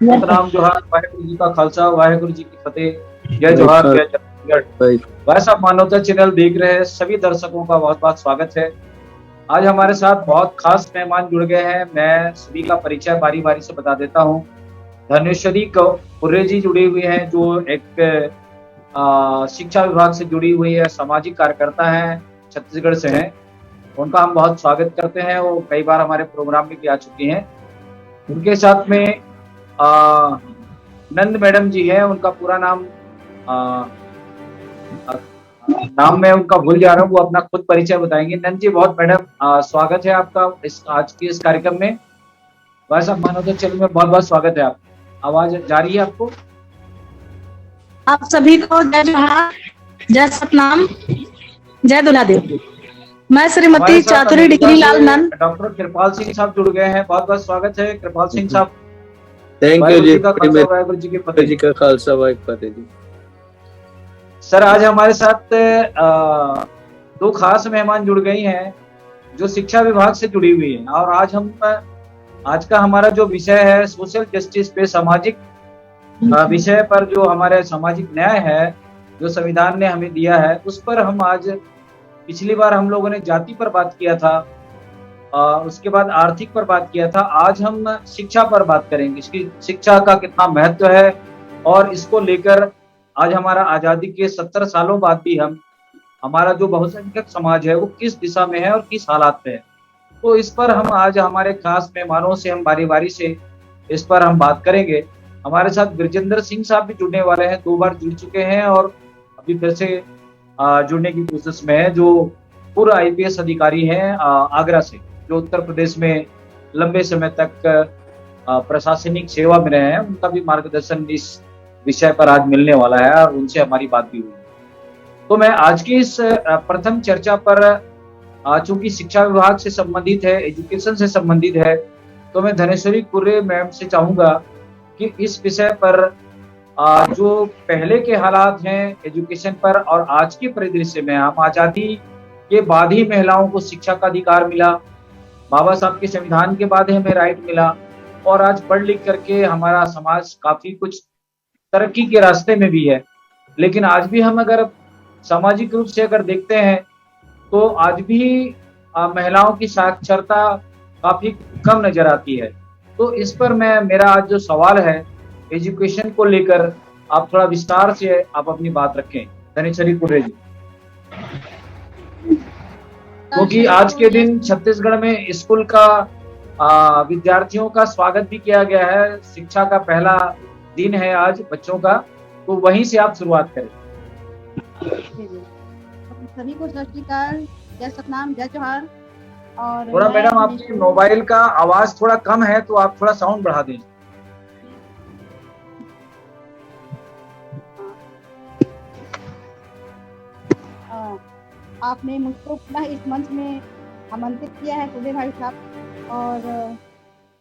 सतनाम जोहार, वाहेगुरु जी का खालसा, वाहेगुरु जी की फतेह। जय जोहार, जय छत्तीसगढ़। भाई वैसा मानवता चैनल देख रहे हैं सभी दर्शकों का बहुत बहुत स्वागत है। आज हमारे साथ बहुत खास मेहमान जुड़ गए हैं। मैं सभी का परिचय बारी बारी से बता देता हूँ। धनेश्वरी कुर्रे जी जुड़ी हुई हैं, जो एक शिक्षा विभाग से जुड़ी हुई है, सामाजिक कार्यकर्ता हैं, छत्तीसगढ़ से हैं। उनका हम बहुत स्वागत करते हैं। वो कई बार हमारे प्रोग्राम में भी आ चुकी हैं। उनके साथ में आ, नंद मैडम जी हैं। उनका पूरा नाम आ, आ, नाम मैं उनका भूल जा रहा हूँ। वो अपना खुद परिचय बताएंगे। नंद जी, बहुत मैडम स्वागत है आपका इस आज के इस कार्यक्रम में। वैसा मानो तो चलो, में बहुत बहुत स्वागत है आप। आवाज जा रही है आपको? आप सभी को जय जोहार, जय सतनाम, जय दुलादेव। मैं हमारे श्रीमती साथ चातुरी अमेरिका डिग्री से लाल नंद। डॉक्टर कृपाल सिंह साहब जुड़ गए हैं। बहुत बहुत स्वागत है कृपाल सिंह साहब। Thank you Waheguru ji. जी का खालसा, वाहेगुरु जी की फतेह। जी का खालसा, वाहेगुरु फतेह जी। सर, आज हमारे साथ दो खास मेहमान जुड़ गई हैं, जो शिक्षा विभाग से जुड़ी हुई हैं। और आज का हमारा जो विषय है सोशल जस्टिस पे, सामाजिक विषय पर, जो हमारे सामाजिक न्याय है जो संविधान ने हमें दिया है, उस पर हम आज, पिछली बार हम लोगों ने जाति पर बात किया था, उसके बाद आर्थिक पर बात किया था। आज हम शिक्षा पर बात करेंगे, इसकी शिक्षा का कितना महत्व है, और इसको लेकर आज हमारा आजादी के 70 सालों बाद भी हमारा जो बहुसंख्यक समाज है वो किस दिशा में है और किस हालात में है। तो इस पर हम आज हमारे खास मेहमानों से हम बारी बारी से इस पर हम बात करेंगे। हमारे साथ ब्रजेंद्र सिंह साहब भी जुड़ने वाले हैं। 2 बार जुड़ चुके हैं और अभी फिर से जुड़ने की कोशिश में है, जो पूर्व आईपीएस अधिकारी हैं आगरा से, जो उत्तर प्रदेश में लंबे समय तक प्रशासनिक सेवा में रहे हैं। उनका भी मार्गदर्शन इस विषय पर आज मिलने वाला है और उनसे हमारी बात भी हुई। तो मैं आज की इस प्रथम चर्चा पर, चूंकि शिक्षा विभाग से संबंधित है, एजुकेशन से संबंधित है, तो मैं धनेश्वरी कुर्रे मैम से चाहूंगा कि इस विषय पर जो पहले के हालात हैं एजुकेशन पर और आज के परिदृश्य में, हम आजादी के बाद ही महिलाओं को शिक्षा का अधिकार मिला, बाबा साहब के संविधान के बाद ही हमें राइट मिला, और आज पढ़ लिख करके हमारा समाज काफी कुछ तरक्की के रास्ते में भी है। लेकिन आज भी हम अगर सामाजिक रूप से अगर देखते हैं तो आज भी महिलाओं की साक्षरता काफी कम नजर आती है। तो इस पर मेरा आज जो सवाल है एजुकेशन को लेकर, आप थोड़ा विस्तार से आप अपनी बात रखें धनेश्वरी कुर्रे जी। क्योंकि आज के दिन छत्तीसगढ़ में स्कूल का विद्यार्थियों का स्वागत भी किया गया है। शिक्षा का पहला दिन है आज बच्चों का, तो वहीं से आप शुरुआत करें। सभी को सत श्री अकाल, जय सतनाम, जय जोहार। और थोड़ा मैडम आपके मोबाइल का आवाज थोड़ा कम है, तो आप थोड़ा साउंड बढ़ा दें। आपने मुझको पुनः इस मंच में आमंत्रित किया है कुर्रे भाई साहब, और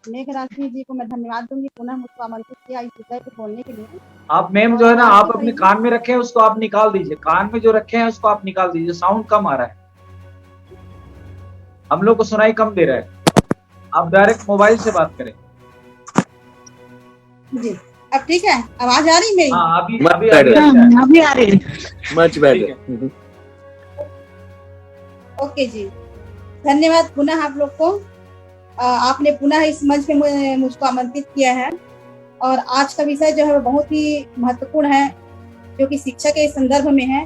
मेघराशि जी को मैं धन्यवाद दूंगी, पुनः मुझको आमंत्रित किया इस विषय को बोलने के लिए। आप मैम जो है ना, आप अपने कान में रखे हैं उसको आप निकाल दीजिए, कान में जो रखे हैं उसको आप निकाल दीजिए, साउंड कम आ रहा है, हम लोग को सुनाई कम दे रहा है। आप डायरेक्ट मोबाइल से बात करें। जी, अब ठीक है, आवाज आ रही मेरी? हाँ, अभी आ रही है, मच बेटर। ओके जी, धन्यवाद पुनः आप लोग को। आपने पुनः इस मंच पे मुझको आमंत्रित किया है, और आज का विषय जो है वो बहुत ही महत्वपूर्ण है, जो कि शिक्षा के संदर्भ में है।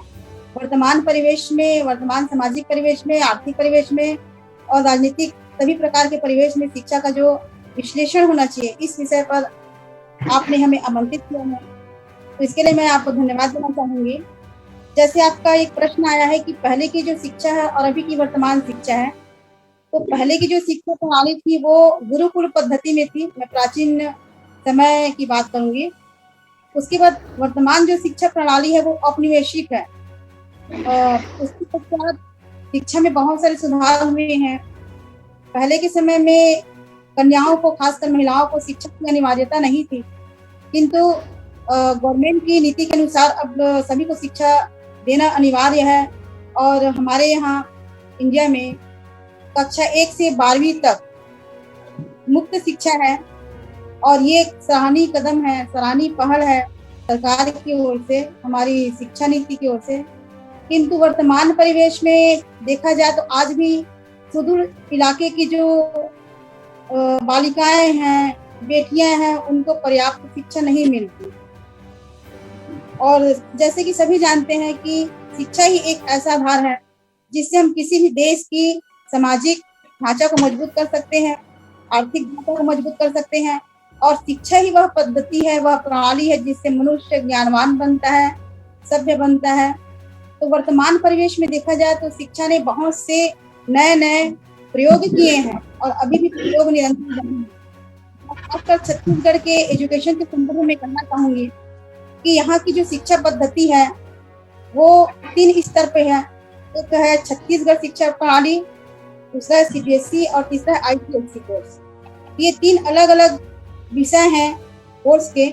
वर्तमान परिवेश में, वर्तमान सामाजिक परिवेश में, आर्थिक परिवेश में और राजनीतिक सभी प्रकार के परिवेश में शिक्षा का जो विश्लेषण होना चाहिए, इस विषय पर आपने हमें आमंत्रित किया है, तो इसके लिए मैं आपको धन्यवाद देना चाहूंगी। जैसे आपका एक प्रश्न आया है कि पहले की जो शिक्षा है और अभी की वर्तमान शिक्षा है, तो पहले की जो शिक्षा प्रणाली थी वो गुरुकुल पद्धति में थी, मैं प्राचीन समय की बात करूंगी। उसके बाद वर्तमान जो शिक्षा प्रणाली है वो औपनिवेशिक है। उसके पश्चात शिक्षा में बहुत सारे सुधार हुए हैं। पहले के समय में कन्याओं को, खासकर महिलाओं को शिक्षा की अनिवार्यता नहीं थी, किंतु गवर्नमेंट की नीति के अनुसार अब सभी को शिक्षा देना अनिवार्य है। और हमारे यहाँ इंडिया में कक्षा 1 से 12वीं तक मुफ्त शिक्षा है, और ये एक सराहनीय कदम है, सराहनीय पहल है सरकार की ओर से, हमारी शिक्षा नीति की ओर से। किंतु वर्तमान परिवेश में देखा जाए तो आज भी सुदूर इलाके की जो बालिकाएं हैं, बेटियां हैं, उनको पर्याप्त शिक्षा नहीं मिलती। और जैसे कि सभी जानते हैं कि शिक्षा ही एक ऐसा आधार है जिससे हम किसी भी देश की सामाजिक ढांचा को मजबूत कर सकते हैं, आर्थिक ढांचा को मजबूत कर सकते हैं। और शिक्षा ही वह पद्धति है, वह प्रणाली है जिससे मनुष्य ज्ञानवान बनता है, सभ्य बनता है। तो वर्तमान परिवेश में देखा जाए तो शिक्षा ने बहुत से नए नए प्रयोग किए हैं और अभी भी प्रयोग निरंतर जारी है। खासकर छत्तीसगढ़ के एजुकेशन के संदर्भ में कहना चाहूंगी कि यहाँ की जो शिक्षा पद्धति है वो 3 स्तर पे है। एक है छत्तीसगढ़ शिक्षा प्रणाली, दूसरा है CBSE और तीसरा है ICSE कोर्स। ये 3 अलग अलग विषय हैं कोर्स के,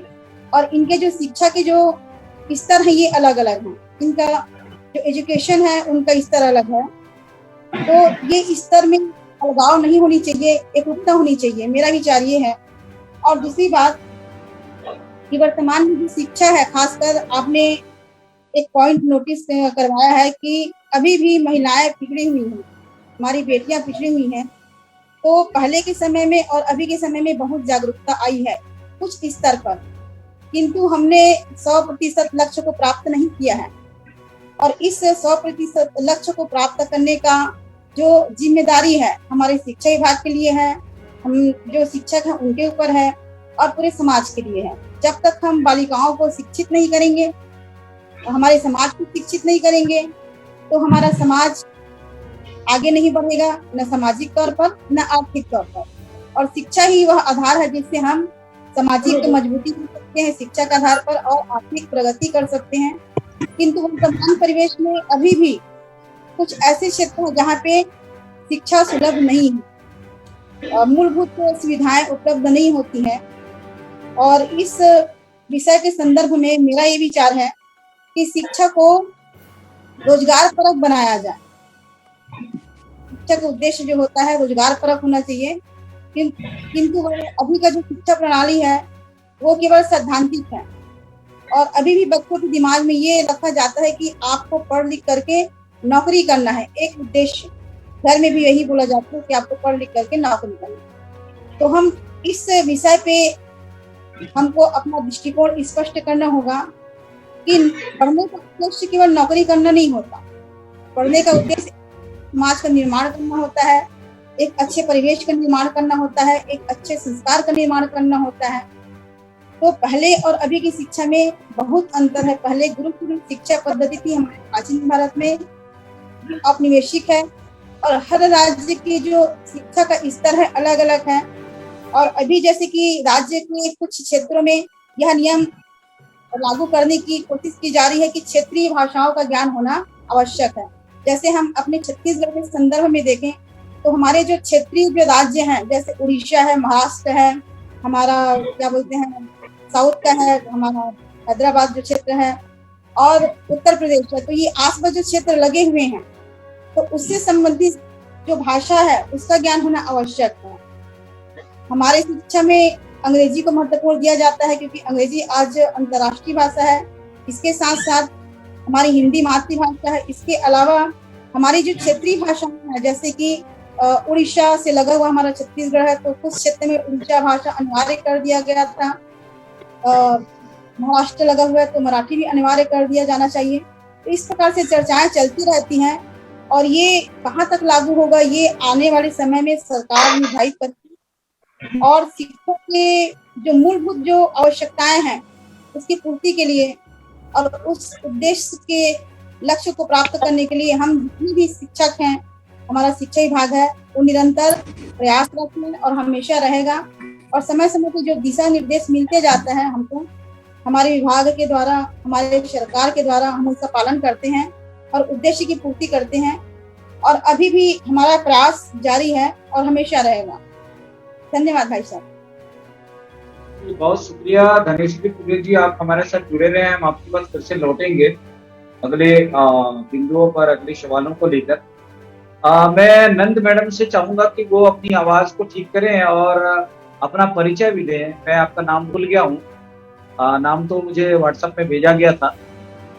और इनके जो शिक्षा के जो स्तर है ये अलग अलग हैं। इनका जो एजुकेशन है उनका स्तर अलग है। तो ये स्तर में अलगाव नहीं होनी चाहिए, एकरूपता होनी चाहिए, मेरा विचार ये है। और दूसरी बात कि वर्तमान में जो शिक्षा है, खासकर आपने एक पॉइंट नोटिस करवाया है कि अभी भी महिलाएं पिछड़ी हुई हैं, हमारी बेटियां पिछड़ी हुई हैं। तो पहले के समय में और अभी के समय में बहुत जागरूकता आई है कुछ स्तर पर, किंतु हमने 100% लक्ष्य को प्राप्त नहीं किया है। और इस 100% लक्ष्य को प्राप्त करने का जो जिम्मेदारी है हमारे शिक्षा विभाग के लिए है, हम जो शिक्षक हैं उनके ऊपर है और पूरे समाज के लिए है। जब तक हम बालिकाओं को शिक्षित नहीं करेंगे, हमारे समाज को शिक्षित नहीं करेंगे, तो हमारा समाज आगे नहीं बढ़ेगा, न सामाजिक तौर पर न आर्थिक तौर पर। और शिक्षा ही वह आधार है जिससे हम सामाजिक मजबूती कर सकते हैं शिक्षा के आधार पर और आर्थिक प्रगति कर सकते हैं। किंतु वर्तमान परिवेश में अभी भी कुछ ऐसे क्षेत्र हैं जहाँ पे शिक्षा सुलभ नहीं है, मूलभूत सुविधाएं उपलब्ध नहीं होती हैं। और इस विषय के संदर्भ में मेरा ये विचार है कि शिक्षा को रोजगार परक बनाया जाए। शिक्षा का उद्देश्य जो होता है रोजगार परक होना चाहिए, किंतु अभी का जो शिक्षा प्रणाली है वो केवल सैद्धांतिक है। और अभी भी बच्चों के दिमाग में ये रखा जाता है कि आपको पढ़ लिख करके नौकरी करना है, एक उद्देश्य। घर में भी यही बोला जाता है कि आपको पढ़ लिख करके नौकरी करना है। तो हम इस विषय पे हमको अपना दृष्टिकोण स्पष्ट करना होगा कि पढ़ने का उद्देश्य केवल नौकरी करना नहीं होता। पढ़ने का उद्देश्य समाज का निर्माण करना होता है, एक अच्छे परिवेश का निर्माण करना होता है, एक अच्छे संस्कार का निर्माण करना होता है। तो पहले और अभी की शिक्षा में बहुत अंतर है। पहले गुरुकुल शिक्षा पद्धति थी हमारे प्राचीन भारत में, औपनिवेशिक है और हर राज्य की जो शिक्षा का स्तर है अलग अलग है। और अभी जैसे कि राज्य के कुछ क्षेत्रों में यह नियम लागू करने की कोशिश की जा रही है कि क्षेत्रीय भाषाओं का ज्ञान होना आवश्यक है। जैसे हम अपने छत्तीसगढ़ के संदर्भ में देखें तो हमारे जो क्षेत्रीय जो राज्य हैं, जैसे उड़ीसा है, महाराष्ट्र है, हमारा क्या बोलते हैं साउथ का है, हमारा हैदराबाद जो क्षेत्र है, और उत्तर प्रदेश है, तो ये आसपास जो क्षेत्र लगे हुए हैं, तो उससे संबंधित जो भाषा है उसका ज्ञान होना आवश्यक है। हमारे शिक्षा में अंग्रेजी को महत्वपूर्ण दिया जाता है क्योंकि अंग्रेजी आज अंतर्राष्ट्रीय भाषा है। इसके साथ साथ हमारी हिंदी मातृभाषा है। इसके अलावा हमारी जो क्षेत्रीय भाषाएं हैं, जैसे कि उड़ीसा से लगा हुआ हमारा छत्तीसगढ़ है, तो कुछ क्षेत्र में उड़ीसा भाषा अनिवार्य कर दिया गया था। महाराष्ट्र लगा हुआ है तो मराठी भी अनिवार्य कर दिया जाना चाहिए। तो इस प्रकार से चर्चाएं चलती रहती हैं और ये कहाँ तक लागू होगा ये आने वाले समय में सरकार निर्धारित करती है। और शिक्षा के जो मूलभूत जो आवश्यकताएं हैं उसकी पूर्ति के लिए और उस उद्देश्य के लक्ष्य को प्राप्त करने के लिए हम जितने भी शिक्षक हैं, हमारा शिक्षा विभाग है, वो निरंतर प्रयासरत है और हमेशा रहेगा। और समय समय पे जो दिशा निर्देश मिलते जाता है हमको हमारे विभाग के द्वारा, हमारे सरकार के द्वारा, हम उसका पालन करते हैं और उद्देश्य की पूर्ति करते हैं। और अभी भी हमारा प्रयास जारी है और हमेशा रहेगा। धन्यवाद भाई साहब। बहुत शुक्रिया धनेश्वरी पुरे जी, आप हमारे साथ जुड़े रहे हैं। हम आपके पास फिर से लौटेंगे अगले बिंदुओं पर, अगले सवालों को लेकर। मैं नंद मैडम से चाहूंगा कि वो अपनी आवाज को ठीक करें और अपना परिचय भी दें। मैं आपका नाम भूल गया हूँ, नाम तो मुझे व्हाट्सएप में भेजा गया था,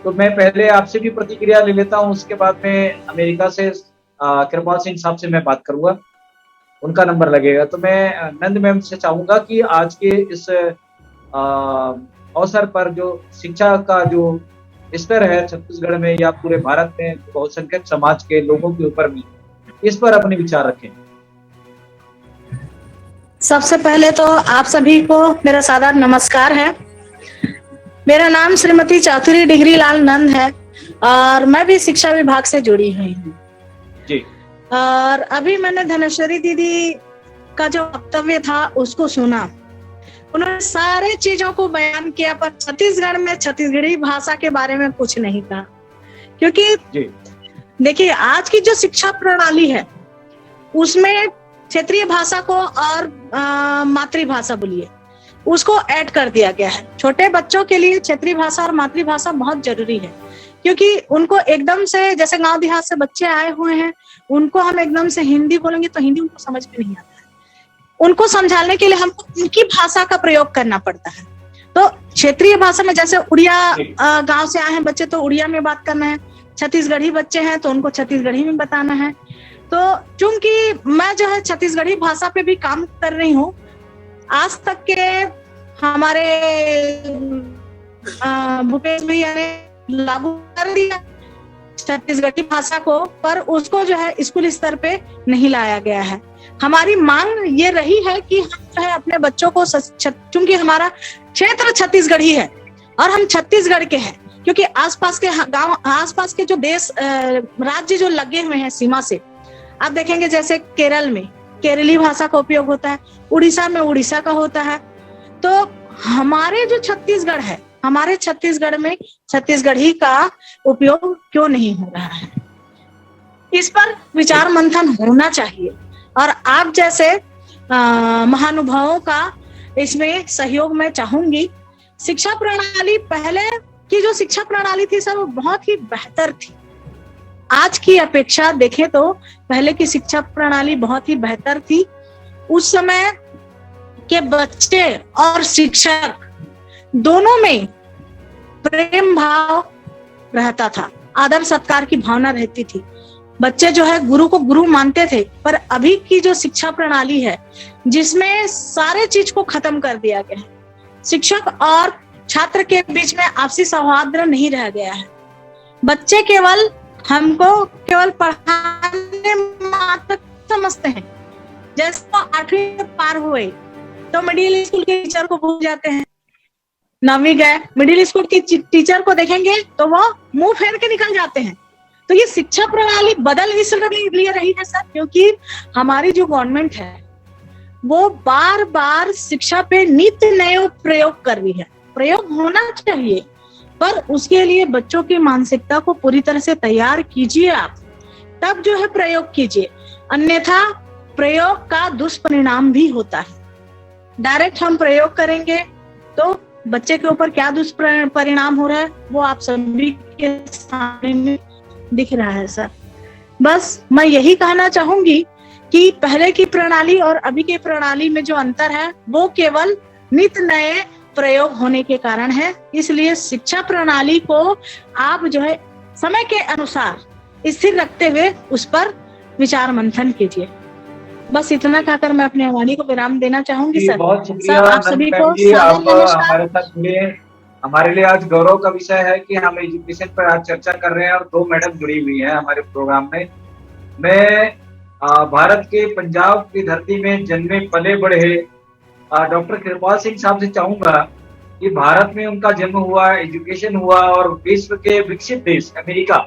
तो मैं पहले आपसे भी प्रतिक्रिया ले लेता हूँ, उसके बाद में अमेरिका से कृपाल सिंह साहब से मैं बात करूंगा, उनका नंबर लगेगा। तो मैं नंद मैम से चाहूंगा कि आज के इस अवसर पर जो शिक्षा का जो स्तर है छत्तीसगढ़ में या पूरे भारत में बहुसंख्यक समाज के लोगों के ऊपर भी, इस पर अपने विचार रखें। सबसे पहले तो आप सभी को मेरा सादर नमस्कार है। मेरा नाम श्रीमती चातुरी डिग्री लाल नंद है और मैं भी शिक्षा विभाग से जुड़ी हुई हूँ जी। और अभी मैंने धनेश्वरी दीदी का जो वक्तव्य था उसको सुना। उन्होंने सारे चीजों को बयान किया, पर छत्तीसगढ़ में छत्तीसगढ़ी भाषा के बारे में कुछ नहीं कहा। क्योंकि देखिए, आज की जो शिक्षा प्रणाली है उसमें क्षेत्रीय भाषा को और मातृभाषा बोलिए उसको ऐड कर दिया गया है। छोटे बच्चों के लिए क्षेत्रीय भाषा और मातृभाषा बहुत जरूरी है, क्योंकि उनको एकदम से, जैसे गांव देहात से बच्चे आए हुए हैं, उनको हम एकदम से हिंदी बोलेंगे तो हिंदी उनको समझ में नहीं आता है। उनको समझाने के लिए हमको उनकी भाषा का प्रयोग करना पड़ता है। तो क्षेत्रीय भाषा में जैसे उड़िया, गांव से आए हैं बच्चे तो उड़िया में बात करना है, छत्तीसगढ़ी बच्चे हैं तो उनको छत्तीसगढ़ी में बताना है। तो चूंकि मैं जो है छत्तीसगढ़ी भाषा पे भी काम कर रही हूँ, आज तक के हमारे भूपेश भैया ने लागू कर दिया छत्तीसगढ़ी भाषा को, पर उसको जो है स्कूल स्तर पे नहीं लाया गया है। हमारी मांग ये रही है कि हम जो है अपने बच्चों को, चूंकि हमारा क्षेत्र छत्तीसगढ़ी है और हम छत्तीसगढ़ के हैं, क्योंकि आसपास के गांव, आसपास के जो देश राज्य जो लगे हुए हैं सीमा से, आप देखेंगे जैसे केरल में केरली भाषा का उपयोग होता है, उड़ीसा में उड़ीसा का होता है। तो हमारे जो छत्तीसगढ़ है, हमारे छत्तीसगढ़ में छत्तीसगढ़ी का उपयोग क्यों नहीं हो रहा है, इस पर विचार मंथन होना चाहिए। और आप जैसे महानुभावों का इसमें सहयोग मैं चाहूंगी। शिक्षा प्रणाली, पहले की जो शिक्षा प्रणाली थी सर, वो बहुत ही बेहतर थी। आज की अपेक्षा देखें तो पहले की शिक्षा प्रणाली बहुत ही बेहतर थी। उस समय के बच्चे और शिक्षक दोनों में प्रेम भाव रहता था, आदर सत्कार की भावना रहती थी। बच्चे जो है गुरु को गुरु मानते थे। पर अभी की जो शिक्षा प्रणाली है, जिसमें सारे चीज को खत्म कर दिया गया है, शिक्षक और छात्र के बीच में आपसी सौहार्द नहीं रह गया है। बच्चे केवल हमको केवल पढ़ाने मात्र समझते हैं। जैसे वो 8वीं पार हुए तो मिडिल स्कूल के टीचर को भूल जाते हैं। 9वीं गए, मिडिल स्कूल की टीचर को देखेंगे तो वो मुंह फेर के निकल जाते हैं। तो ये शिक्षा प्रणाली बदल इसलिए रही है सर, क्योंकि हमारी जो गवर्नमेंट है वो बार बार शिक्षा पे नित्य नए प्रयोग कर रही है। प्रयोग होना चाहिए, पर उसके लिए बच्चों की मानसिकता को पूरी तरह से तैयार कीजिए आप, तब जो है प्रयोग कीजिए। अन्यथा प्रयोग का दुष्परिणाम भी होता है। डायरेक्ट हम प्रयोग करेंगे तो बच्चे के ऊपर क्या दुष्परिणाम हो रहा है वो आप सभी के सामने दिख रहा है सर। बस मैं यही कहना चाहूंगी कि पहले की प्रणाली और अभी की प्रणाली में जो अंतर है वो केवल नित्य नए प्रयोग होने के कारण है। इसलिए शिक्षा प्रणाली को आप जो है समय के अनुसार स्थिर रखते हुए उस पर विचार मंथन कीजिए। बस इतना कहकर मैं अपने वाणी को विराम देना चाहूंगी सर। बहुत शुक्रिया आप सभी को आप हमारे साथ जुड़े। हमारे लिए आज गौरव का विषय है कि हम एजुकेशन पर आज चर्चा कर रहे हैं और 2 मैडम जुड़ी हुई हैं हमारे प्रोग्राम में। मैं भारत के पंजाब की धरती में जन्मे पले बढ़े डॉक्टर कृपाल सिंह साहब से चाहूंगा कि भारत में उनका जन्म हुआ, एजुकेशन हुआ और विश्व के विकसित देश अमेरिका,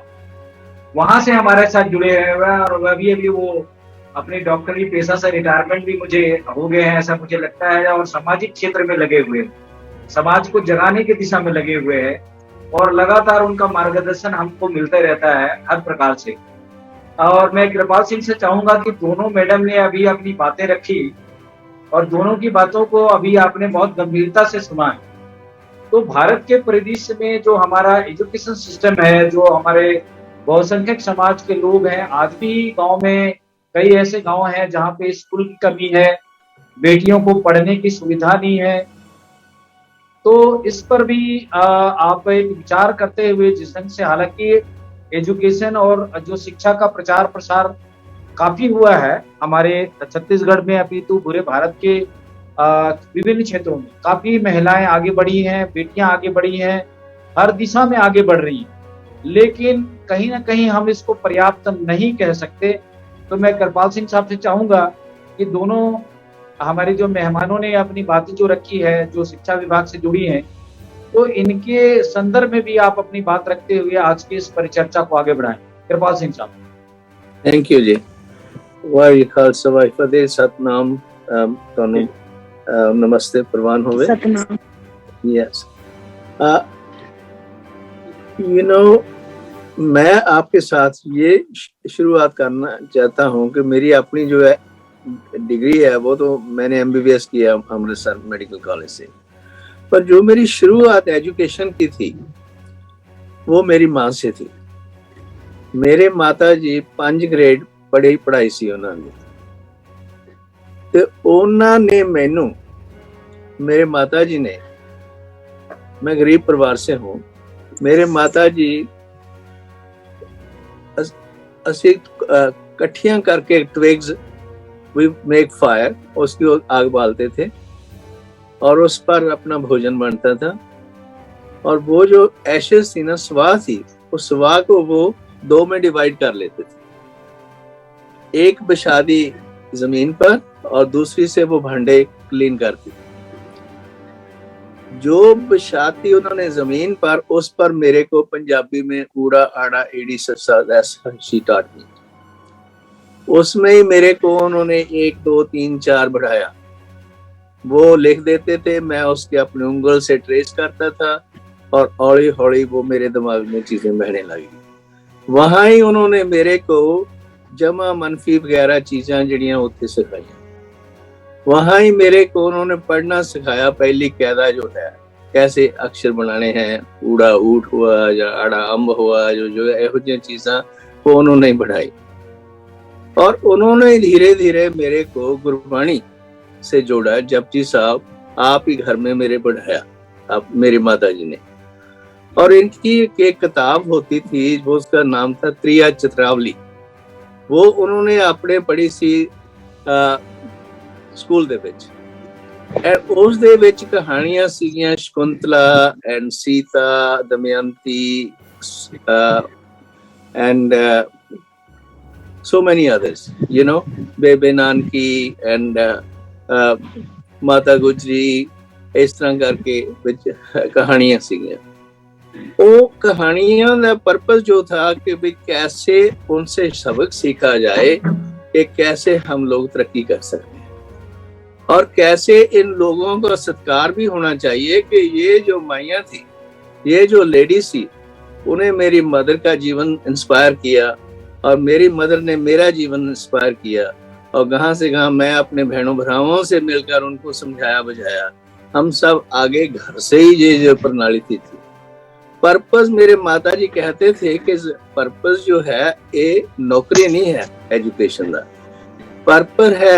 वहां से हमारे साथ जुड़े हुए हैं और अभी वो अपने डॉक्टरी पेशा से रिटायरमेंट भी मुझे हो गए हैं, ऐसा मुझे लगता है, और सामाजिक क्षेत्र में लगे हुए हैं, समाज को जगाने की दिशा में लगे हुए हैं और लगातार उनका मार्गदर्शन हमको मिलते रहता है हर प्रकार से। और मैं कृपाल सिंह से चाहूंगा कि दोनों मैडम ने अभी अपनी बातें रखी और दोनों की बातों को अभी आपने बहुत गंभीरता से सुना है। तो भारत के परिदृश्य में जो हमारा एजुकेशन सिस्टम है, जो हमारे बहुसंख्यक समाज के लोग हैं, आज भी गांव में कई ऐसे गांव हैं जहां पे स्कूल की कमी है, बेटियों को पढ़ने की सुविधा नहीं है। तो इस पर भी आप एक विचार करते हुए, जिस ढंग से हालांकि एजुकेशन और जो शिक्षा का प्रचार प्रसार काफी हुआ है हमारे छत्तीसगढ़ में, अपितु पूरे भारत के विभिन्न क्षेत्रों में काफी महिलाएं आगे बढ़ी हैं, बेटियां आगे बढ़ी हैं, हर दिशा में आगे बढ़ रही हैं, लेकिन कहीं ना कहीं हम इसको पर्याप्त नहीं कह सकते। तो मैं कृपाल सिंह साहब से चाहूंगा कि दोनों हमारे जो मेहमानों ने अपनी बातें जो रखी है, जो शिक्षा विभाग से जुड़ी हैं, तो इनके संदर्भ में भी आप अपनी बात रखते हुए आज की इस परिचर्चा को आगे बढ़ाएं। कृपाल सिंह साहब। थैंक यू जी। वाहिगुरू खालसा वाहिगुरू फतेह। सतनाम ਤੁਹਾਨੂੰ नमस्ते प्रवान होवे। सतनाम। यस, यू नो, मैं आपके साथ ये शुरुआत करना चाहता हूँ कि मेरी अपनी जो है डिग्री है वो तो मैंने एमबीबीएस किया अमृतसर मेडिकल कॉलेज से, पर जो मेरी शुरुआत एजुकेशन की थी वो मेरी माँ से थी। मेरे माता जी 5 ग्रेड पढ़ाई सी उन्होंने, ਤੇ ਉਹਨਾਂ ਨੇ ਮੈਨੂੰ, मेरे माता जी ने, मैं गरीब परिवार से हूँ, मेरे माता जी असी कट्ठियां करके ट्विग्स, वी मेक फायर, उसकी आग बालते थे और उस पर अपना भोजन बनता था। और वो जो एशेस थी ना, स्वाह थी, उस स्वाह को वो 2 में डिवाइड कर लेते थे, एक बिछा दी जमीन पर और दूसरी से वो भांडे क्लीन करती। जो बिछाती उन्होंने जमीन पर, उस पर मेरे को पंजाबी में ऊड़ा आड़ा एड़ी ससा शी टॉट मी। उसमें ही मेरे को उन्होंने 1 2 3 4 बढ़ाया, वो लिख देते थे, मैं उसके अपने उंगल से ट्रेस करता था और हौली हौली वो मेरे दिमाग में चीजें बहने लगी। वहां ही उन्होंने मेरे को जमा मनफी वगैरह चीजें जड़ियां उत्थे सिखाई। वहां ही मेरे को उन्होंने पढ़ना सिखाया। पहली कायदा जो है, कैसे अक्षर बनाने हैं, ऊड़ा ऊठ हुआ या आड़ा अम्ब हुआ, जो एहो जी चीज़ां वो उन्होंने बढ़ाई। और उन्होंने धीरे धीरे मेरे को गुरबाणी से जोड़ा। जपजी साहब आप ही घर में मेरे बढ़ाया, आप मेरी माता जी ने। और इनकी एक किताब होती थी, वो उसका नाम था त्रिया चित्रावली, वो उन्होंने अपने पढ़ी सी स्कूल दे विच। उस दे विच कहानियां सीगियां Shakuntala and Sita, Damayanti and so many others, you know, बेबे नानकी एंड माता गुजरी, इस तरह करके विच कहानियां सीगियां। वो कहानियां का पर्पस जो था कि भी कैसे उनसे सबक सीखा जाए कि कैसे हम लोग तरक्की कर सकते हैं और कैसे इन लोगों का सत्कार भी होना चाहिए कि ये जो माइयां थी, ये जो लेडीज थी, उन्हें मेरी मदर का जीवन इंस्पायर किया और मेरी मदर ने मेरा जीवन इंस्पायर किया। और कहां से कहां मैं अपने बहनों भरावों से मिलकर उनको समझाया बुझाया। हम सब आगे घर से ही ये जो प्रणाली थी। पर्पस मेरे माता जी कहते थे कि पर्पस जो है ये नौकरी नहीं है एजुकेशन का, पर्पस है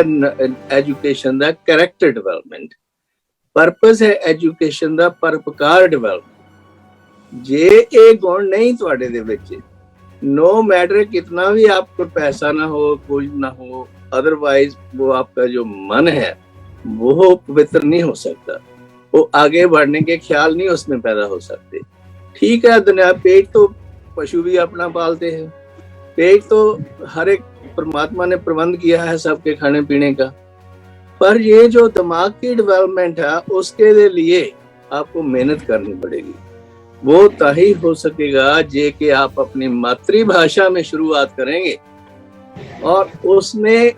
एजुकेशन का कैरेक्टर डेवलपमेंट, पर्पस है एजुकेशन का परोपकार डेवलपमेंट। जे ये गुण नहीं तुहाडे दे विच, नो मैटर कितना भी आपको पैसा ना हो, कुछ ना हो, अदरवाइज वो आपका जो मन है वो पवित्र नहीं हो सकता, वो आगे बढ़ने के ख्याल नहीं उसमें पैदा हो सकते। ठीक है, दुनिया पेट तो पशु भी अपना पालते हैं, पेट तो हर एक परमात्मा ने प्रबंध किया है सबके खाने पीने का, पर ये जो दिमाग की डेवलपमेंट है उसके लिए आपको मेहनत करनी पड़ेगी। वो तभी हो सकेगा जे कि आप अपनी मातृभाषा में शुरुआत करेंगे। और उसमें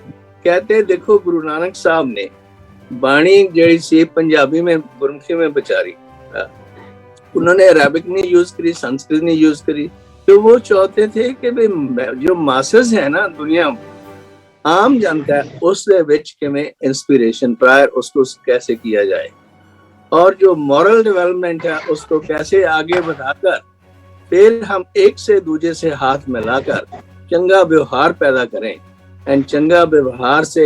कहते देखो, गुरु नानक साहब ने बाणी जड़ी सी पंजाबी में गुरमुखी में बचारी, उन्होंने अरेबिक नहीं यूज करी, संस्कृत नहीं यूज करी। तो वो चाहते थे कि जो मासेस है ना दुनिया आम जनता है, उसके विच किवें इंस्पिरेशन प्रायर उसको कैसे किया जाए और जो मॉरल डेवलपमेंट है उसको कैसे आगे बढ़ाकर फिर हम एक से दूसरे से हाथ मिलाकर चंगा व्यवहार पैदा करें। एंड चंगा व्यवहार से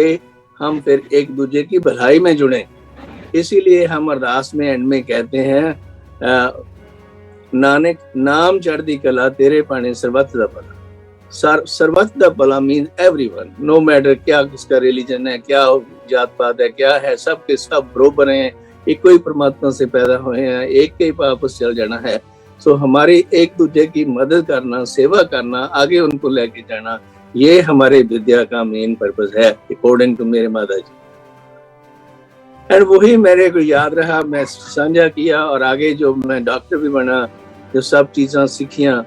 हम फिर एक दूसरे की भलाई में जुड़े। इसीलिए हम अरदास में एंड में कहते हैं नानक नाम चढ़दी कला तेरे पाने सर्वत दा भला। सर्वत दा भला मीन एवरीवन, नो मैटर क्या किसका रिलीजन है, क्या जात पात है, क्या है, सब के सब बरोबर हैं, एक ही परमात्मा से पैदा हुए हैं, एक के वापस चल जाना है। सो हमारी एक दूसरे की मदद करना, सेवा करना, आगे उनको लेके जाना, ये हमारे विद्या का मेन पर्पस है अकॉर्डिंग टू मेरे माता जी। एंड वही मेरे को याद रहा, मैं साझा किया, और आगे जो मैं डॉक्टर भी बना, जो सब चीज़ें सीखियाँ,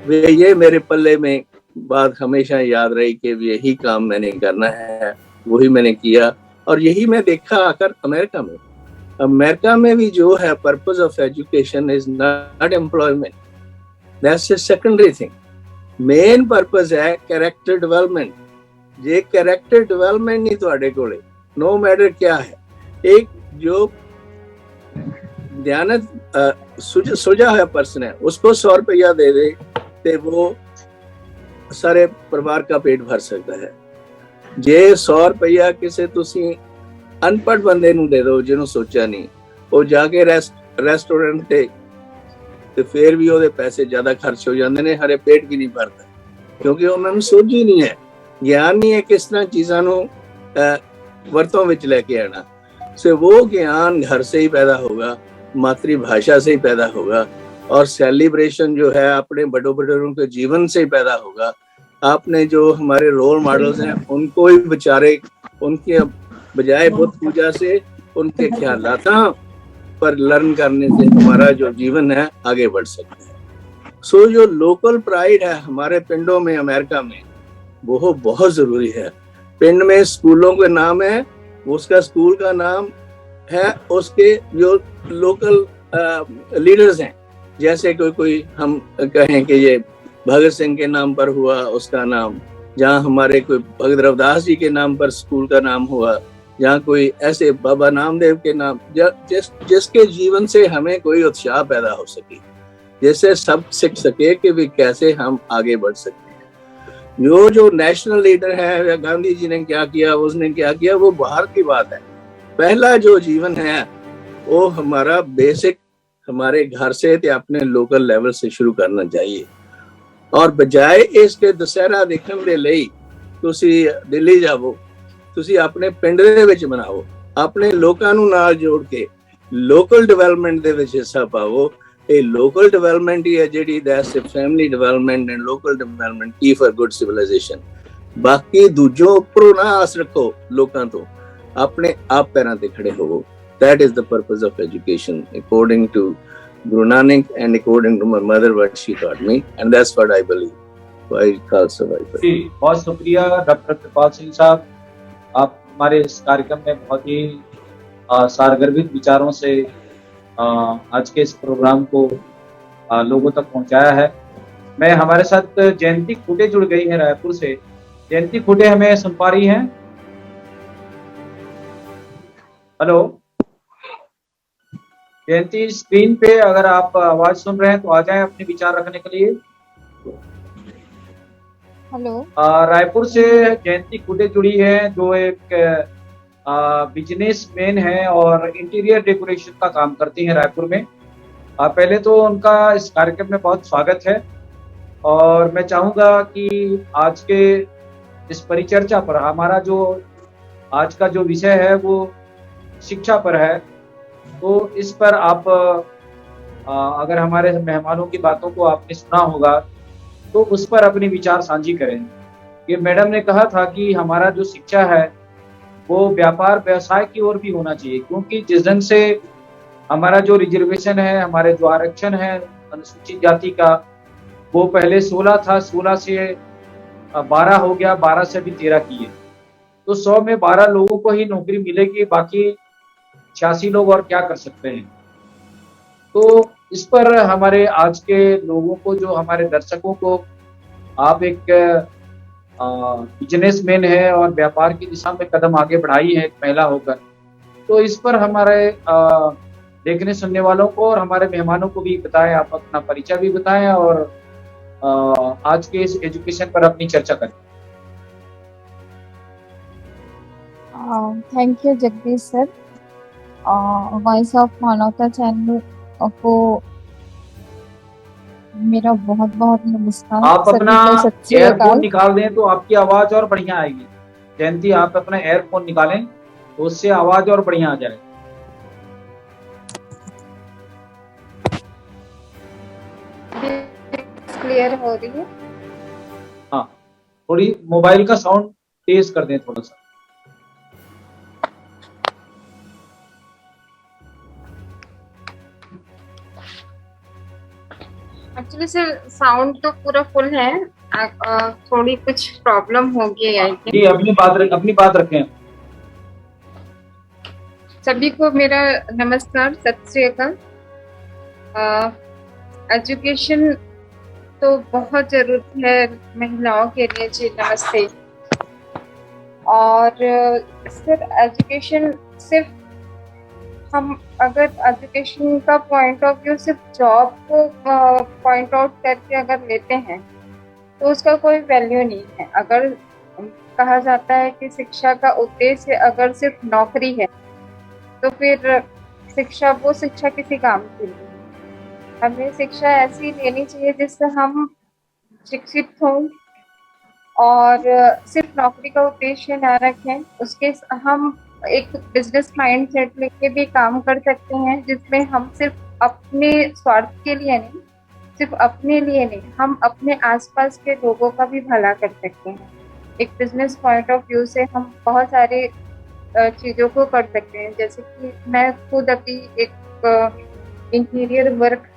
वे ये मेरे पल्ले में बात हमेशा याद रही कि यही काम मैंने करना है, वही मैंने किया। और यही मैं देखा आकर अमेरिका में भी जो है purpose of education is not employment, that's a secondary thing. Main purpose है कैरेक्टर डेवलपमेंट। जे कैरेक्टर डेवलपमेंट नहीं तुहाडे कोले, नो मैटर क्या है, एक जो ध्यानत सुलझा हुआ पर्सन है, उसको 100 रुपया दे दे तो वो सारे परिवार का पेट भर सकता है। जे 100 रुपया किसी तुसी अनपढ़ बंदे नूं दे दो जिन्हों सोचा नहीं, वो जाके रेस्टोरेंट ते फिर भी ਉਹਦੇ पैसे ज्यादा खर्च हो जाते हैं, हरे पेट भी नहीं भरता, क्योंकि उन्होंने सोच ही नहीं है, ज्ञान नहीं है किस तरह चीज़ों को वरतों में लेके आना। से वो ज्ञान घर से ही पैदा होगा, मातृभाषा से ही पैदा होगा, और सेलिब्रेशन जो है अपने बड़ों बड़ों के जीवन से ही पैदा होगा। आपने जो हमारे रोल मॉडल्स हैं उनको ही बेचारे, उनके बजाय बुद्ध पूजा से, उनके ख्यालाता पर लर्न करने से हमारा जो जीवन है आगे बढ़ सकता है। सो जो लोकल प्राइड है हमारे पिंडों में अमेरिका में, वो बहुत जरूरी है। पिंड में स्कूलों के नाम है, उसका स्कूल का नाम है उसके जो लोकल लीडर्स हैं, जैसे कोई हम कहें कि ये भगत सिंह के नाम पर हुआ उसका नाम, जहाँ हमारे कोई भगत रविदास जी के नाम पर स्कूल का नाम हुआ, जहाँ कोई ऐसे बाबा नामदेव के नाम, जिसके जीवन से हमें कोई उत्साह पैदा हो सके, जिससे सब सीख सके कि भी कैसे हम आगे बढ़ सकते हैं। जो नेशनल लीडर है, गांधी जी ने क्या किया, उसने क्या किया, वो बाहर की बात है। पहला जो जीवन है वो हमारा बेसिक हमारे घर से अपने लोकल लेवल से शुरू करना चाहिए। और बजाय इसके दशहरा देखने के लिए तुसी दिल्ली जाओ, तुसी अपने पिंड दे विच बनाओ, अपने लोकां नूं नाल जोड़ के लोकल डेवलपमेंट दे विच हिस्सा पाओ। ये लोकल डेवलपमेंट ही है जिहड़ी that's a family development and local development की फॉर गुड सिविलाइजेशन। बाकी दूजों उपरों ना आस रखो, लोकां तो अपने आप पैरां ते खड़े होवो। That is the purpose of education, according to Guru Nanak and according to my mother what she taught me, and that's what I believe. Why Khalsa Bhai? जी, बहुत शुक्रिया डॉक्टर कृपाल सिंह साहब, आप हमारे इस कार्यक्रम में बहुत ही सारगर्भित विचारों से आज के इस प्रोग्राम को लोगों तक पहुंचाया है। मैं हमारे साथ जयंती खुटे जुड़ गई है रायपुर से। जयंती खुटे हमें सुन पा रही हैं? हेलो जयंती, स्क्रीन पे अगर आप आवाज सुन रहे हैं तो आ जाएं अपने विचार रखने के लिए। हेलो, रायपुर से जयंती खुटे जुड़ी है, जो एक बिजनेसमैन है और इंटीरियर डेकोरेशन का काम करती हैं रायपुर में। पहले तो उनका इस कार्यक्रम में बहुत स्वागत है, और मैं चाहूंगा कि आज के इस परिचर्चा पर हमारा जो आज का जो विषय है वो शिक्षा पर है, तो इस पर आप अगर हमारे मेहमानों की बातों को आपने सुना होगा तो उस पर अपने विचार साझी करें। ये मैडम ने कहा था कि हमारा जो शिक्षा है वो व्यापार व्यवसाय की ओर भी होना चाहिए, क्योंकि जिस ढंग से हमारा जो रिजर्वेशन है, हमारे जो आरक्षण है अनुसूचित जाति का, वो पहले 16 था, 16 से 12 हो गया, 12 से भी 13 किए, तो 100 में 12 लोगों को ही नौकरी मिलेगी, बाकी 86 लोग और क्या कर सकते हैं। तो इस पर हमारे आज के लोगों को, जो हमारे दर्शकों को, आप एक बिजनेसमैन है और व्यापार की दिशा में कदम आगे बढ़ाई है एक महिला होकर, तो इस पर हमारे देखने सुनने वालों को और हमारे मेहमानों को भी बताएं, आप अपना परिचय भी बताएं और आज के इस एजुकेशन पर अपनी चर्चा करें। Thank you Jagdish sir. Voice of मानवता चैनल को मेरा बहुत बहुत नमस्कार। आप अपना सभी को सत श्री एयरफोन अकाल। निकाल दें तो आपकी आवाज और बढ़िया आएगी। जयंती, आप अपना एयरफोन निकालें तो उससे आवाज और बढ़िया आ जाए। क्लियर हो रही है? हाँ, थोड़ी मोबाइल का साउंड तेज कर दें थोड़ा सा। एक्चुअली सर साउंड तो पूरा फुल है, थोड़ी कुछ प्रॉब्लम होगी आई थिंक। जी, अपनी बात रखें। सभी को मेरा नमस्कार, सत श्री अकाल। एजुकेशन तो बहुत जरूरी है महिलाओं के लिए। जी नमस्ते। और सर एजुकेशन सिर्फ हम अगर एजुकेशन का पॉइंट ऑफ व्यू सिर्फ जॉब को पॉइंट आउट करके अगर लेते हैं तो उसका कोई वैल्यू नहीं है। अगर कहा जाता है कि शिक्षा का उद्देश्य अगर सिर्फ नौकरी है तो फिर वो शिक्षा किसी काम की नहीं। हमें शिक्षा ऐसी लेनी चाहिए जिससे हम शिक्षित हों और सिर्फ नौकरी का उद्देश्य न रखें। उसके हम एक बिजनेस माइंडसेट लेके भी काम कर सकते हैं, जिसमें हम सिर्फ अपने स्वार्थ के लिए नहीं, सिर्फ अपने लिए नहीं, हम अपने आसपास के लोगों का भी भला कर सकते हैं। एक बिजनेस पॉइंट ऑफ व्यू से हम बहुत सारे चीज़ों को कर सकते हैं। जैसे कि मैं खुद अभी एक इंटीरियर वर्क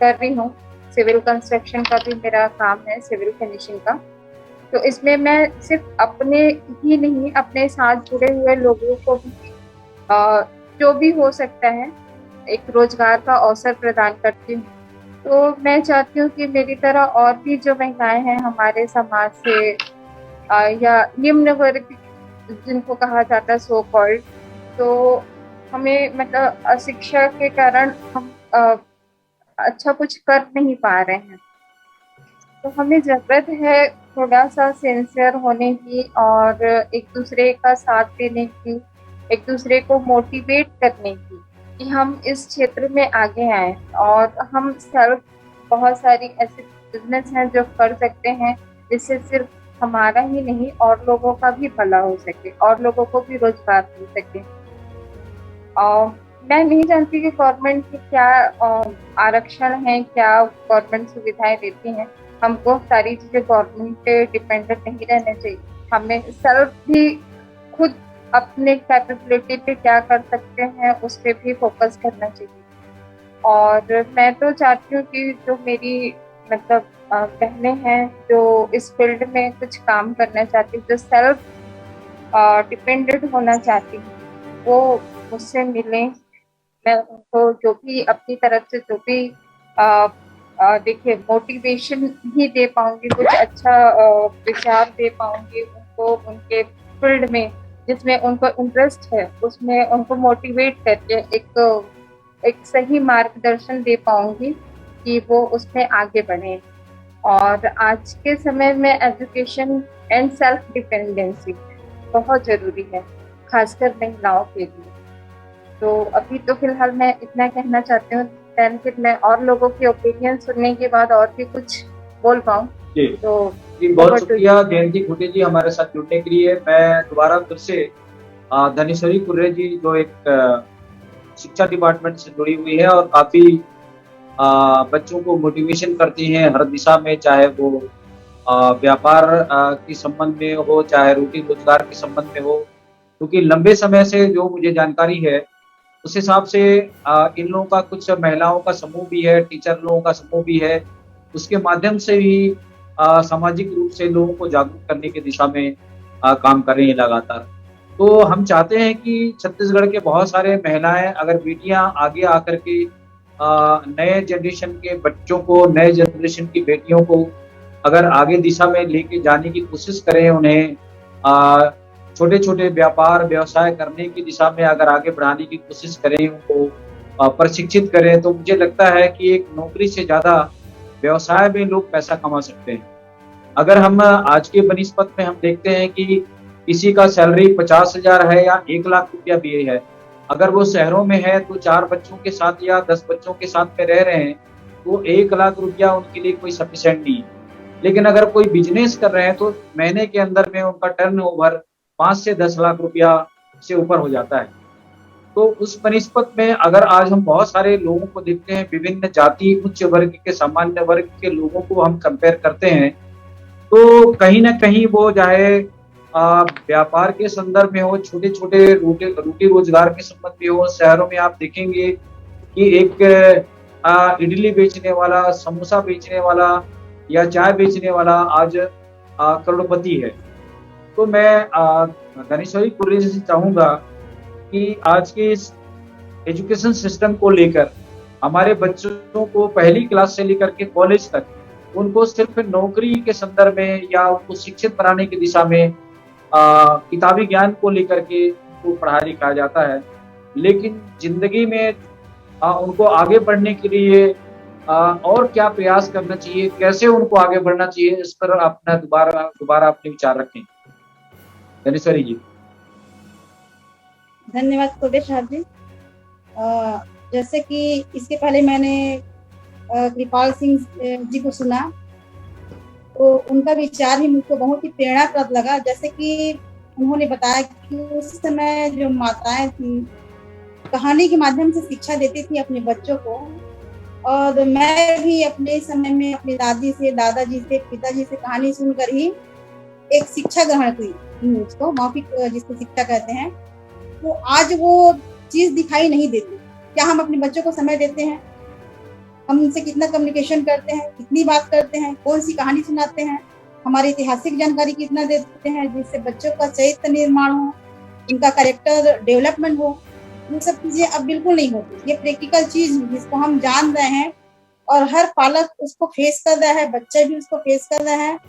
कर रही हूँ, सिविल कंस्ट्रक्शन का भी मेरा काम है, सिविल फिनिशिंग का। तो इसमें मैं सिर्फ अपने ही नहीं, अपने साथ जुड़े हुए लोगों को भी जो भी हो सकता है एक रोजगार का अवसर प्रदान करती हूँ। तो मैं चाहती हूँ कि मेरी तरह और भी जो महिलाएं हैं हमारे समाज से या निम्न वर्ग जिनको कहा जाता है सो कॉल्ड, तो हमें मतलब शिक्षा के कारण हम अच्छा कुछ कर नहीं पा रहे हैं। तो हमें जरूरत है थोड़ा सा सिंसियर होने की और एक दूसरे का साथ देने की, एक दूसरे को मोटिवेट करने की कि हम इस क्षेत्र में आगे आए। और हम सेल्फ बहुत सारी ऐसे बिजनेस हैं जो कर सकते हैं जिससे सिर्फ हमारा ही नहीं और लोगों का भी भला हो सके और लोगों को भी रोजगार मिल सके। और मैं नहीं जानती कि गवर्नमेंट की क्या आरक्षण है, क्या गवर्नमेंट सुविधाएं देती हैं। हमको सारी चीजें गवर्नमेंट पे डिपेंडेंट नहीं रहना चाहिए। हमें सेल्फ भी खुद अपने कैपेबिलिटी पे क्या कर सकते हैं उस पर भी फोकस करना चाहिए। और मैं तो चाहती हूँ कि जो मेरी मतलब बहनें हैं जो इस फील्ड में कुछ काम करना चाहती, जो सेल्फ डिपेंडेंट होना चाहती, वो मुझसे मिलें। मैं उनको जो भी अपनी तरफ से जो भी देखिए मोटिवेशन ही दे पाऊंगी, कुछ अच्छा विचार दे पाऊंगी उनको, उनके फील्ड में जिसमें उनको इंटरेस्ट है उसमें उनको मोटिवेट करके एक सही मार्गदर्शन दे पाऊंगी कि वो उसमें आगे बढ़े। और आज के समय में एजुकेशन एंड सेल्फ डिपेंडेंसी बहुत जरूरी है, खासकर महिलाओं के लिए। तो अभी तो फिलहाल मैं इतना कहना चाहती हूँ, देन फिर मैं और लोगों की ओपिनियन सुनने के बाद और भी कुछ बोल पाऊँ। तो जी, बहुत शुक्रिया जयंती खुटे जी हमारे साथ जुड़ने के लिए। मैं दोबारा फिर से धनेश्वरी कुर्रे जी जो एक शिक्षा डिपार्टमेंट से जुड़ी हुई है और काफी बच्चों को मोटिवेशन करती हैं हर दिशा में, चाहे वो व्यापार के संबंध में हो, चाहे रोटी रोजगार के संबंध में हो। क्योंकि लंबे समय से जो मुझे जानकारी है उस हिसाब से इन लोगों का कुछ महिलाओं का समूह भी है, टीचर लोगों का समूह भी है, उसके माध्यम से भी सामाजिक रूप से लोगों को जागरूक करने की दिशा में काम कर रही है लगातार। तो हम चाहते हैं कि छत्तीसगढ़ के बहुत सारे महिलाएं, अगर बेटियां आगे आकर के नए जनरेशन के बच्चों को, नए जनरेशन की बेटियों को अगर आगे दिशा में लेके जाने की कोशिश करें, उन्हें छोटे छोटे व्यापार व्यवसाय करने की दिशा में अगर आगे बढ़ाने की कोशिश करें, उनको प्रशिक्षित करें, तो मुझे लगता है कि एक नौकरी से ज्यादा व्यवसाय में लोग पैसा कमा सकते हैं। अगर हम आज के बनिस्पत में हम देखते हैं कि किसी का सैलरी 50,000 है या 1 लाख रुपया भी है। अगर वो शहरों में है तो 4 बच्चों के साथ या 10 बच्चों के साथ में रह रहे हैं तो 1 लाख रुपया उनके लिए कोई सफिशिएंट नहीं है। लेकिन अगर कोई बिजनेस कर रहे हैं तो महीने के अंदर में उनका टर्नओवर 5 से 10 लाख रुपया से ऊपर हो जाता है। तो उस बनिस्बत में अगर आज हम बहुत सारे लोगों को देखते हैं, विभिन्न जाति, उच्च वर्ग के, सामान्य वर्ग के लोगों को हम कंपेयर करते हैं, तो कहीं ना कहीं वो चाहे व्यापार के संदर्भ में हो, छोटे छोटे रोटी रोजगार के संबंध में हो, शहरों में आप देखेंगे कि एक इडली बेचने वाला, समोसा बेचने वाला या चाय बेचने वाला आज करोड़पति है। तो मैं धनेश्वरी कुर्रे जी से चाहूंगा कि आज के इस एजुकेशन सिस्टम को लेकर हमारे बच्चों को पहली क्लास से लेकर के कॉलेज तक उनको सिर्फ नौकरी के संदर्भ में या उनको शिक्षित बनाने की दिशा में किताबी ज्ञान को लेकर के उनको पढ़ाया लिखाया जाता है, लेकिन जिंदगी में उनको आगे बढ़ने के लिए और क्या प्रयास करना चाहिए, कैसे उनको आगे बढ़ना चाहिए, इस पर अपना दोबारा अपने विचार रखें। धनेश्वरी जी। धन्यवाद कुर्रे साहब जी। जैसे कि इसके पहले मैंने कृपाल सिंह जी को सुना तो उनका विचार भी मुझको बहुत ही प्रेरणाप्रद लगा। जैसे कि उन्होंने बताया कि उस समय जो माताएं थी कहानी के माध्यम से शिक्षा देती थी अपने बच्चों को, और मैं भी अपने समय में अपनी दादी से, दादाजी से, पिताजी से कहानी सुनकर ही एक शिक्षा ग्रहण की, उसको मौखिक जिसको शिक्षा कहते हैं। तो आज वो चीज दिखाई नहीं देती। क्या हम अपने बच्चों को समय देते हैं? हम उनसे कितना कम्युनिकेशन करते हैं, कितनी बात करते हैं, कौन सी कहानी सुनाते हैं, हमारी ऐतिहासिक जानकारी कितना देते हैं जिससे बच्चों का चरित्र निर्माण हो, उनका कैरेक्टर डेवलपमेंट हो। ये सब चीजें अब बिल्कुल नहीं होती। ये प्रैक्टिकल चीज जिसको हम जान रहे हैं और हर पालक उसको फेस कर रहा है, बच्चे भी उसको फेस कर रहे हैं,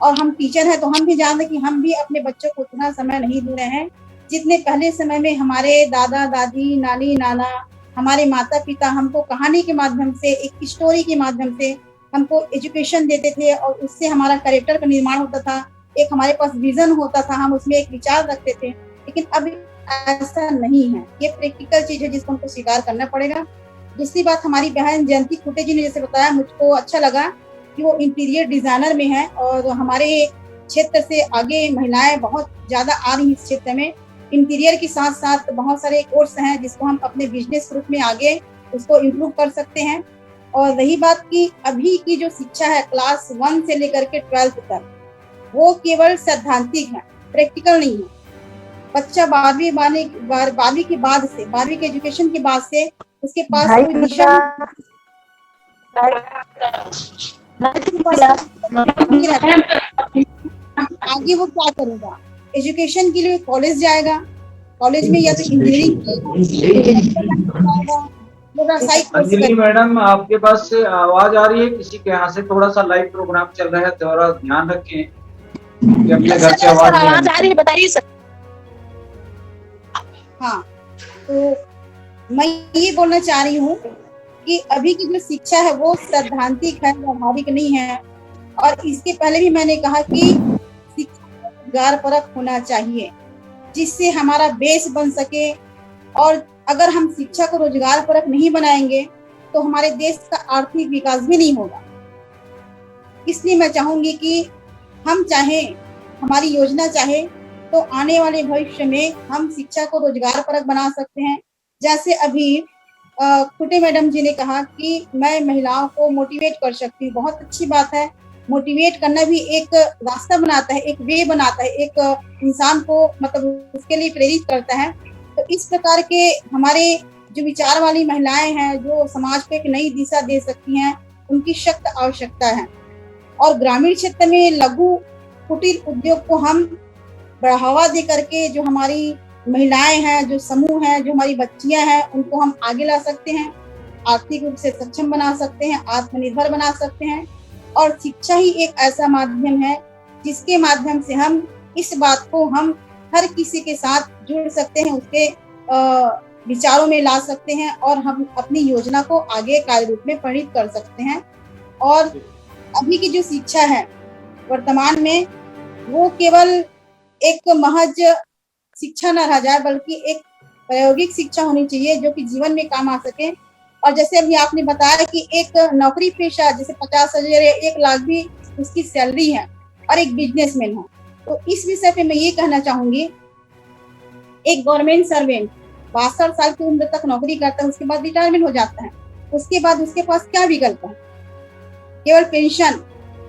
और हम टीचर हैं तो हम भी जान रहे हैं कि हम भी अपने बच्चों को उतना समय नहीं दे रहे हैं जितने पहले समय में हमारे दादा दादी, नानी नाना, हमारे माता पिता हमको कहानी के माध्यम से, एक स्टोरी के माध्यम से हमको एजुकेशन देते थे, और उससे हमारा कैरेक्टर का निर्माण होता था, एक हमारे पास विजन होता था, हम उसमें एक विचार रखते थे। लेकिन अब ऐसा नहीं है। ये प्रैक्टिकल चीज है जिसको हमको स्वीकार करना पड़ेगा। दूसरी बात, हमारी बहन जयंती खुटे जी ने जैसे बताया, मुझको अच्छा लगा कि वो इंटीरियर डिजाइनर में है, और हमारे क्षेत्र से आगे महिलाएं बहुत ज्यादा आ रही इस क्षेत्र में। इंटीरियर के साथ साथ बहुत सारे कोर्स हैं जिसको हम अपने बिजनेस ग्रुप में आगे उसको इम्प्रूव कर सकते हैं। और रही बात की अभी की जो शिक्षा है क्लास 1 से लेकर के 12th तक, वो केवल सैद्धांतिक है, प्रैक्टिकल नहीं है। बच्चा 12वीं के बाद से, 12वीं के एजुकेशन के बाद से उसके पास कोई दिशा आगे वो क्या करेगा। एजुकेशन के लिए कॉलेज जाएगा, कॉलेज में या तो इंजीनियरिंग अंजलि मैडम, आपके पास से आवाज आ रही है किसी के यहाँ से? थोड़ा सा लाइव प्रोग्राम चल रहा है, थोड़ा ध्यान रखें कि अपने घर से आवाज आ रही है। बताइए सर। हाँ, तो मैं ये बोलना चाह रही हूँ कि अभी की जो शिक्षा है वो सैद्धांतिक है, व्यावहारिक नहीं है। और इसके पहले भी मैंने कहा कि शिक्षा रोजगार परक होना चाहिए जिससे हमारा बेस बन सके। और अगर हम शिक्षा को रोजगार परक नहीं बनाएंगे तो हमारे देश का आर्थिक विकास भी नहीं होगा। इसलिए मैं चाहूंगी कि हम चाहें, हमारी योजना चाहे तो आने वाले भविष्य में हम शिक्षा को रोजगार परक बना सकते हैं। जैसे अभी खुटे मैडम जी ने कहा कि मैं महिलाओं को मोटिवेट कर सकती हूँ, बहुत अच्छी बात है। मोटिवेट करना भी एक रास्ता बनाता है, एक वे बनाता है, एक इंसान को मतलब उसके लिए प्रेरित करता है। तो इस प्रकार के हमारे जो विचार वाली महिलाएं हैं जो समाज को एक नई दिशा दे सकती हैं, उनकी सख्त आवश्यकता है। और ग्रामीण क्षेत्र में लघु कुटीर उद्योग को हम बढ़ावा दे करके जो हमारी महिलाएं हैं, जो समूह हैं, जो हमारी बच्चियां हैं, उनको हम आगे ला सकते हैं, आर्थिक रूप से सक्षम बना सकते हैं, आत्मनिर्भर बना सकते हैं। और शिक्षा ही एक ऐसा माध्यम है जिसके माध्यम से हम इस बात को हम हर किसी के साथ जुड़ सकते हैं, उसके विचारों में ला सकते हैं, और हम अपनी योजना को आगे कार्य रूप में परिणित कर सकते हैं। और अभी की जो शिक्षा है वर्तमान में, वो केवल एक महज शिक्षा न रह जाए, बल्कि एक प्रायोगिक शिक्षा होनी चाहिए जो कि जीवन में काम आ सके। और जैसे अभी आपने बताया कि एक नौकरी पेशा जैसे 50,000 या 1 लाख भी उसकी सैलरी है और एक बिजनेसमैन है, तो इस विषय पे मैं ये कहना चाहूंगी, एक गवर्नमेंट सर्वेंट 62 साल की उम्र तक नौकरी करता है, उसके बाद रिटायरमेंट हो जाता है, उसके बाद उसके पास क्या विकल्प है? केवल पेंशन।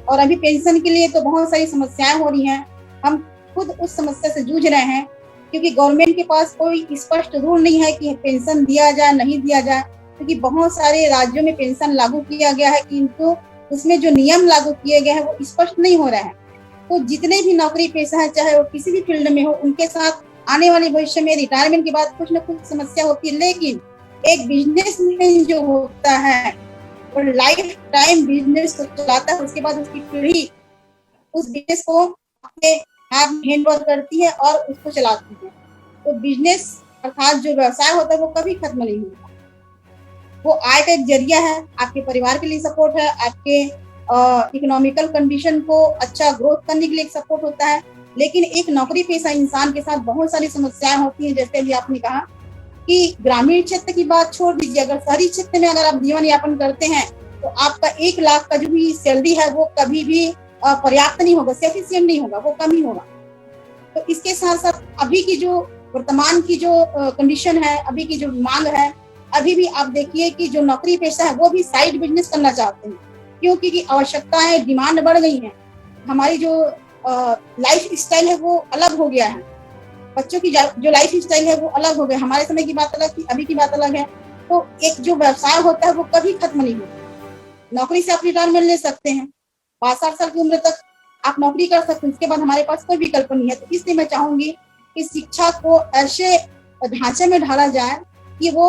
और अभी पेंशन के लिए तो बहुत सारी समस्याएं हो रही हैं, हम खुद उस समस्या से जूझ रहे हैं, क्योंकि गवर्नमेंट के पास कोई स्पष्ट रूल नहीं है कि पेंशन दिया जाए नहीं दिया जाए, क्योंकि बहुत सारे राज्यों में पेंशन लागू किया गया है, किंतु उसमें जो नियम लागू किए गए हैं वो स्पष्ट नहीं हो रहा है। तो जितने भी नौकरी पेशा है, चाहे वो किसी भी फील्ड में हो, उनके साथ आने वाले भविष्य में रिटायरमेंट के बाद कुछ न कुछ समस्या होती है। लेकिन एक बिजनेसमैन जो होता है वो लाइफ टाइम बिजनेस चलाता है, उसके बाद उसकी पीढ़ी उस बिजनेस को अपने हाथ में हैंड ओवर करती है और उसको चलाती है। तो बिजनेस अर्थात जो व्यवसाय होता है वो कभी खत्म नहीं होता, वो आय का एक जरिया है, आपके परिवार के लिए सपोर्ट है, आपके इकोनॉमिकल कंडीशन को अच्छा ग्रोथ करने के लिए एक सपोर्ट होता है। लेकिन एक नौकरी पेशा इंसान के साथ बहुत सारी समस्याएं होती हैं, जैसे अभी आपने कहा कि ग्रामीण क्षेत्र की बात छोड़ दीजिए, अगर शहरी क्षेत्र में अगर आप जीवन यापन करते हैं तो आपका 1 लाख का जो भी सैलरी है वो कभी भी पर्याप्त नहीं होगा, सफिशिएंट नहीं होगा, वो कम ही होगा। तो इसके साथ साथ अभी की जो वर्तमान की जो कंडीशन है, अभी की जो मांग है, अभी भी आप देखिए कि जो नौकरी पेशा है वो भी साइड बिजनेस करना चाहते हैं, क्योंकि आवश्यकताएं डिमांड बढ़ गई है, हमारी जो लाइफ स्टाइल है वो अलग हो गया है, बच्चों की जो लाइफ स्टाइल है वो अलग हो गया, हमारे समय की बात अलग थी, अभी की बात अलग है। तो एक जो व्यवसाय होता है वो कभी खत्म नहीं होता। नौकरी से आप रिटायरमेंट ले सकते हैं, 62 साल की उम्र तक आप नौकरी कर सकते हैं, उसके बाद हमारे पास कोई विकल्प नहीं है। तो इसलिए मैं चाहूंगी कि शिक्षा को ऐसे ढांचे में ढाला जाए कि वो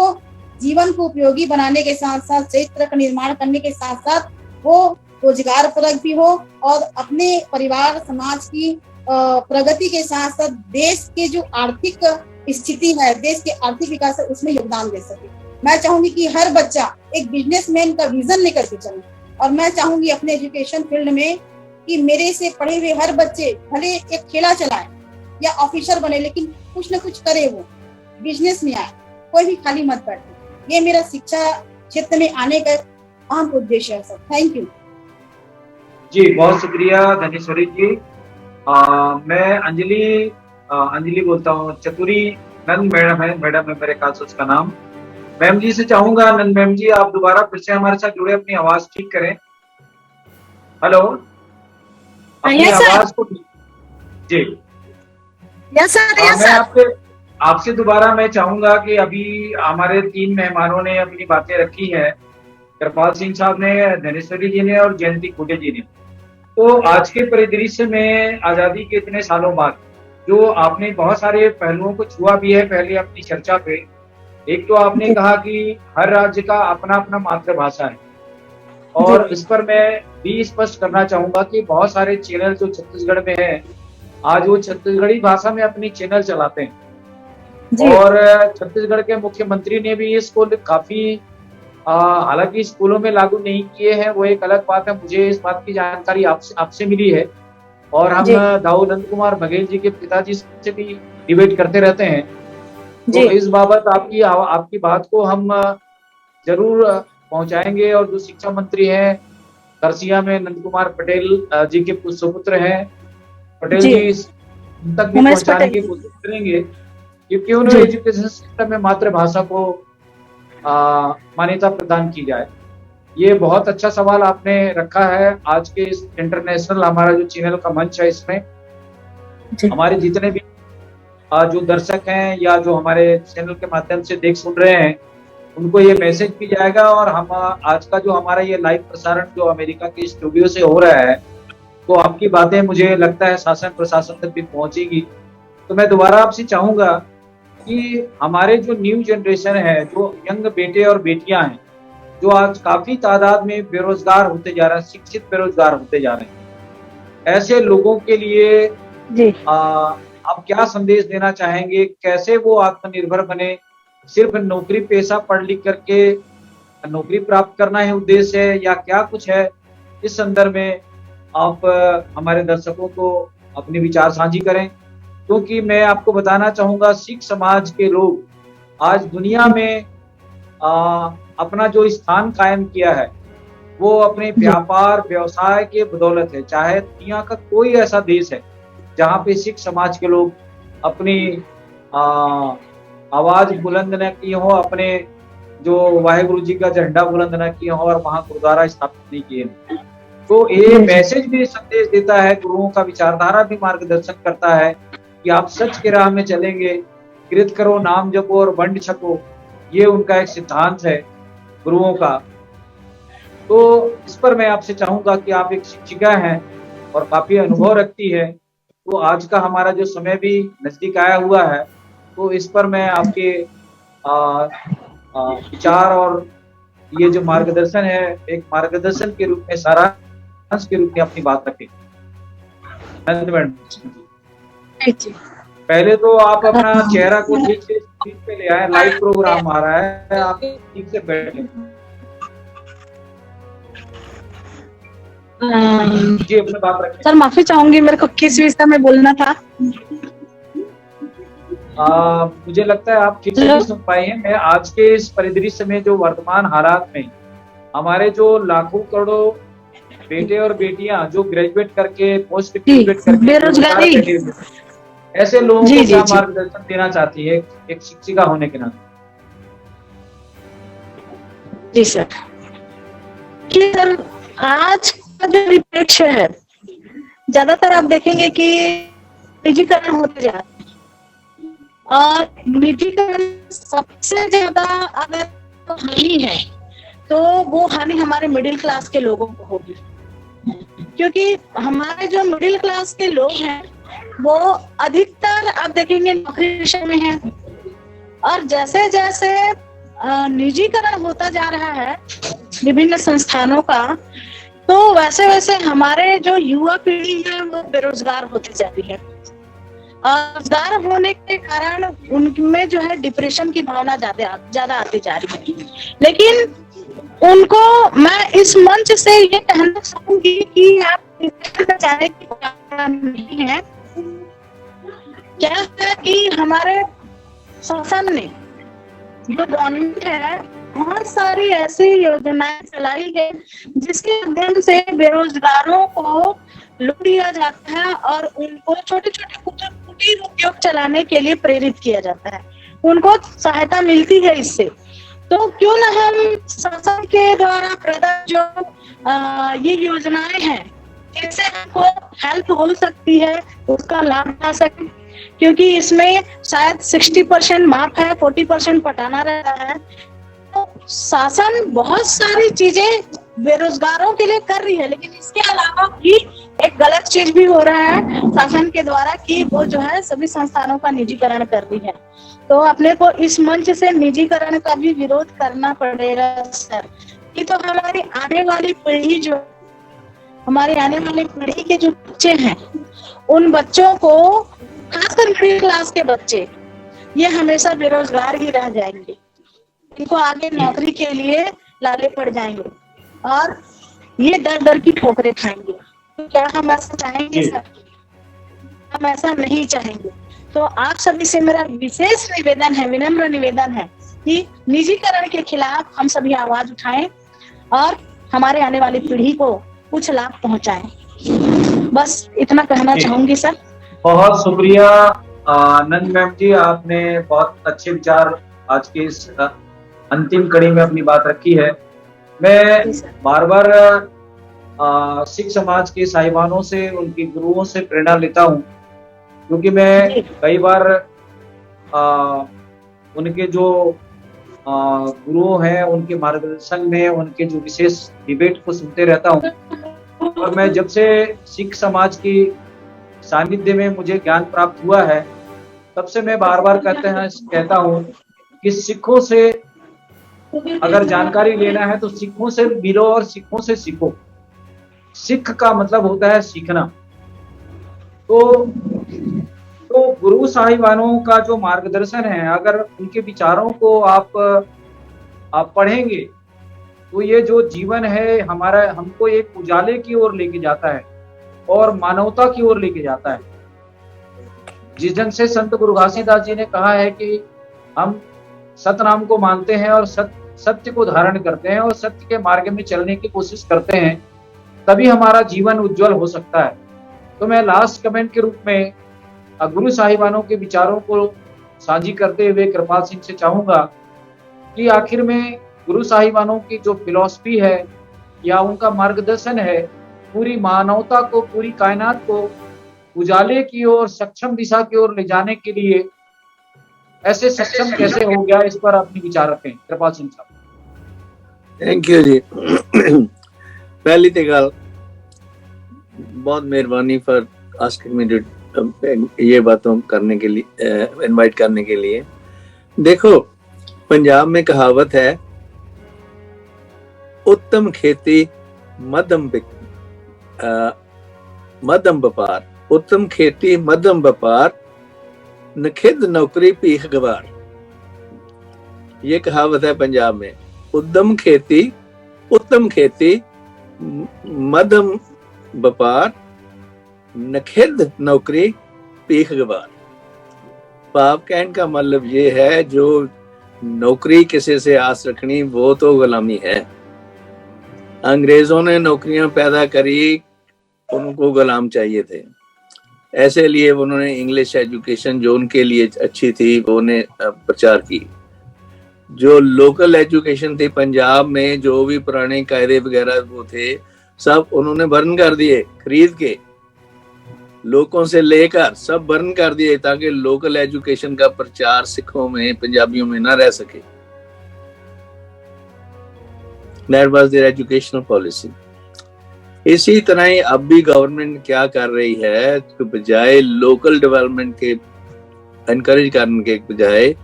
जीवन को उपयोगी बनाने के साथ साथ चरित्र का निर्माण करने के साथ साथ वो रोजगार परक भी हो और अपने परिवार समाज की प्रगति के साथ साथ देश के जो आर्थिक स्थिति है, देश के आर्थिक विकास है, उसमें योगदान दे सके। मैं चाहूंगी कि हर बच्चा एक बिजनेसमैन का विजन लेकर के चले, और मैं चाहूंगी अपने एजुकेशन फील्ड में कि मेरे से पढ़े हुए हर बच्चे भले एक ठेला चलाए या ऑफिसर बने, लेकिन कुछ न कुछ करे, वो बिजनेस में आए, कोई भी खाली मत बैठे। ये मेरा शिक्षा क्षेत्र में आने का अहम उद्देश्य है सर। थैंक यू जी, बहुत शुक्रिया धनेश्वरी जी। मैं अंजलि बोलता हूँ, चतुरी नंद मैडम है मेरे ख्याल से उसका नाम। मैम जी से चाहूंगा, नंद मैम जी आप दोबारा फिर से हमारे साथ जुड़े, अपनी आवाज ठीक करें। हेलो, अपनी आवाज को जी। यस सर, मैं आपसे दोबारा मैं चाहूंगा कि अभी हमारे 3 मेहमानों ने अपनी बातें रखी हैं, कृपाल सिंह साहब ने, धनेश्वरी जी ने और जयंती खुटे जी ने। तो आज के परिदृश्य में आजादी के इतने सालों बाद जो आपने बहुत सारे पहलुओं को छुआ भी है पहले अपनी चर्चा पे। एक तो आपने कहा कि हर राज्य का अपना अपना मातृभाषा है, और इस पर मैं भी स्पष्ट करना चाहूंगा कि बहुत सारे चैनल जो छत्तीसगढ़ में है, आज वो छत्तीसगढ़ी भाषा में अपनी चैनल चलाते हैं। और छत्तीसगढ़ के मुख्यमंत्री ने भी इसको काफी हालांकि स्कूलों में लागू नहीं किए हैं, वो एक अलग बात है, मुझे इस बात की जानकारी आपसे मिली है। और हम दाऊ नंद कुमार बघेल जी के पिताजी से भी डिबेट करते रहते हैं, तो इस बाबत आपकी बात को हम जरूर पहुंचाएंगे। और जो शिक्षा मंत्री हैं करसिया में नंद कुमार पटेल जी के सुपुत्र हैं पटेल जी, तक भी पहुंचाने की कोशिश करेंगे, क्योंकि उन्होंने एजुकेशन सिस्टम में मातृभाषा को मान्यता प्रदान की जाए। ये बहुत अच्छा सवाल आपने रखा है आज के इस इंटरनेशनल हमारा जो चैनल का मंच है, इसमें हमारे जितने भी जो दर्शक हैं या जो हमारे चैनल के माध्यम से देख सुन रहे हैं, उनको ये मैसेज भी जाएगा। और हम आज का जो हमारा ये लाइव प्रसारण जो अमेरिका के स्टूडियो से हो रहा है, तो आपकी बातें मुझे लगता है शासन प्रशासन तक भी पहुंचेगी। तो मैं दोबारा आपसे चाहूंगा कि हमारे जो न्यू जनरेशन है, जो यंग बेटे और बेटियां हैं, जो आज काफी तादाद में बेरोजगार होते जा रहे हैं, शिक्षित बेरोजगार होते जा रहे हैं, ऐसे लोगों के लिए आप क्या संदेश देना चाहेंगे? कैसे वो आत्मनिर्भर बने? सिर्फ नौकरी पेशा पढ़ लिख करके नौकरी प्राप्त करना है उद्देश्य है, या क्या कुछ है? इस संदर्भ में आप हमारे दर्शकों को अपने विचार साझी करें। क्योंकि मैं आपको बताना चाहूंगा, सिख समाज के लोग आज दुनिया में अपना जो स्थान कायम किया है वो अपने व्यापार व्यवसाय के बदौलत है। चाहे दुनिया का कोई ऐसा देश है जहाँ पे सिख समाज के लोग अपनी आवाज बुलंद न की हो, अपने जो वाहेगुरु जी का झंडा बुलंद न किया हो और वहां गुरुद्वारा स्थापित नहीं किए। तो ये मैसेज भी संदेश देता है, गुरुओं का विचारधारा भी मार्गदर्शन करता है कि आप सच के राह में चलेंगे, कृत करो नाम जपो और बंड छको, ये उनका एक सिद्धांत है गुरुओं का। तो इस पर मैं आपसे चाहूंगा कि आप एक शिक्षिका हैं और काफी अनुभव रखती है, तो आज का हमारा जो समय भी नजदीक आया हुआ है, तो इस पर मैं आपके विचार और ये जो मार्गदर्शन है, एक मार्गदर्शन के रूप में, सारांश के रूप में अपनी बात रखें। पहले तो आप अपना चेहरा को ठीक से सीट पे ले आए, लाइव प्रोग्राम आ रहा है, आप ठीक से बैठे। जी अपनी बात रखें। सर माफी चाहूंगी, मेरे को किस विषय में बोलना था? मुझे लगता है आप ठीक से नहीं सुन पाए हैं। मैं आज के इस परिदृश्य में, जो वर्तमान हालात में हमारे जो लाखों करोड़ों बेटे और बेटियां जो ग्रेजुएट करके, पोस्ट ग्रेजुएट करके बेरोजगारी, ऐसे लोगों को क्या मार्गदर्शन देना चाहती है एक शिक्षिका होने के नाते? जी सर, कि सर आज का जो परिप्रेक्ष्य है, ज्यादातर आप देखेंगे कि निजीकरण होते जा रहा है, और निजीकरण सबसे ज्यादा अगर हानि है तो वो हानि हमारे मिडिल क्लास के लोगों को होगी, क्योंकि हमारे जो मिडिल क्लास के लोग हैं वो अधिकतर आप देखेंगे नौकरी पेशे में हैं, और जैसे जैसे निजीकरण होता जा रहा है विभिन्न संस्थानों का, तो वैसे वैसे हमारे जो युवा पीढ़ी है वो बेरोजगार होती जा रही है। रोजगार होने के कारण उनमें जो है डिप्रेशन की भावना ज्यादा आती जा रही है। लेकिन उनको मैं इस मंच से ये कहना चाहूंगी कि आप जाने की नहीं है, क्या है कि हमारे शासन ने, जो गवर्नमेंट है, बहुत सारी ऐसी योजनाएं चलाई है जिसके माध्यम से बेरोजगारों को लूट लिया जाता है और उनको छोटे छोटे कुटीर उद्योग चलाने के लिए प्रेरित किया जाता है, उनको सहायता मिलती है इससे। तो क्यों ना हम शासन के द्वारा प्रदत्त जो ये योजनाएं हैं जिनसे हमको हेल्प हो सकती है उसका लाभ उठा सके, क्योंकि इसमें शायद 60% माफ है, 40% पटाना रहता है। तो शासन बहुत सारी चीजें बेरोजगारों के लिए कर रही है, लेकिन इसके अलावा भी एक गलत चीज भी हो रहा है शासन के द्वारा कि वो जो है सभी संस्थानों का निजीकरण कर रही है। तो अपने को इस मंच से निजीकरण का भी विरोध करना पड़ेगा सर, कि तो हमारी आने वाली पीढ़ी के जो बच्चे हैं, उन बच्चों को, खासकर मिडिल क्लास के बच्चे, ये हमेशा बेरोजगार ही रह जाएंगे, इनको आगे नौकरी के लिए लाले पड़ जाएंगे और ये दर दर की ठोकरें खाएंगे। तो क्या हम ऐसा चाहेंगे सर? हम ऐसा नहीं चाहेंगे। तो आप सभी से मेरा विशेष निवेदन है, विनम्र निवेदन है कि निजीकरण के खिलाफ हम सभी आवाज उठाएं और हमारे आने वाली पीढ़ी को कुछ लाभ पहुंचाएं। बस इतना कहना चाहूंगी सर। बहुत शुक्रिया आनंद मैम जी, आपने बहुत अच्छे विचार आज के इस अंतिम कड़ी में अपनी बात रखी है। मैं बार बार सिख समाज के साहिबानों से, उनके गुरुओं से प्रेरणा लेता हूँ, क्योंकि मैं कई बार उनके जो गुरुओं हैं उनके मार्गदर्शन में उनके जो विशेष डिबेट को सुनते रहता हूँ। और मैं जब से सिख समाज की सानिध्य में मुझे ज्ञान प्राप्त हुआ है, तब से मैं बार बार कहता हूँ कि सिखों से अगर जानकारी लेना है तो सिखों से मिलो और सिखों से सीखो। सिख का मतलब होता है सीखना। तो गुरु साहिबानों का जो मार्गदर्शन है, अगर उनके विचारों को आप पढ़ेंगे तो ये जो जीवन है हमारा, हमको एक उजाले की ओर लेके जाता है और मानवता की ओर लेके जाता है। जिस ढंग से संत गुरु घासीदास जी ने कहा है कि हम सतनाम को मानते हैं और सत्य को धारण करते हैं और सत्य के मार्ग में चलने की कोशिश करते हैं, तभी हमारा जीवन उज्जवल हो सकता है। तो मैं लास्ट कमेंट के रूप में गुरु साहिबानों के विचारों को साझी करते हुए कृपाल सिंह से चाहूंगा कि आखिर में गुरु साहिबानों की जो फिलॉसफी है या उनका मार्गदर्शन है, पूरी मानवता को, पूरी कायनात को उजाले की ओर, सक्षम दिशा की ओर ले जाने के लिए ऐसे सक्षम कैसे हो गया, इस पर अपने विचार रखें कृपाल सिंह साहब। थैंक यू जी। पहली तो गल बहुत मेहरबानी फॉर आस्किंग मी टू ये बातों करने के लिए, इनवाइट करने के लिए। देखो, पंजाब में कहावत है, उत्तम खेती मध्यम व्यापार, उत्तम खेती मध्यम व्यापार, नखिद नौकरी भीख गवार। ये कहावत है पंजाब में। उत्तम खेती मध्यम व्यापार, नखिद नौकरी भीख गवार। भाव कहने का मतलब ये है, जो नौकरी किसी से आस रखनी वो तो गुलामी है। अंग्रेजों ने नौकरियां पैदा करी, उनको गुलाम चाहिए थे, ऐसे लिए उन्होंने इंग्लिश एजुकेशन जो उनके लिए अच्छी थी वो ने प्रचार की। जो लोकल एजुकेशन थी पंजाब में, जो भी पुराने कायदे वगैरह वो थे, सब उन्होंने बर्न कर दिए, खरीद के लोगों से लेकर सब बर्न कर दिए, ताकि लोकल एजुकेशन का प्रचार सिखों में, पंजाबियों में ना रह सके। That was their educational policy. इसी तरह ही अब भी गवर्नमेंट क्या कर रही है, तो बजाय लोकल डेवलपमेंट के एनकरेज करने के बजाय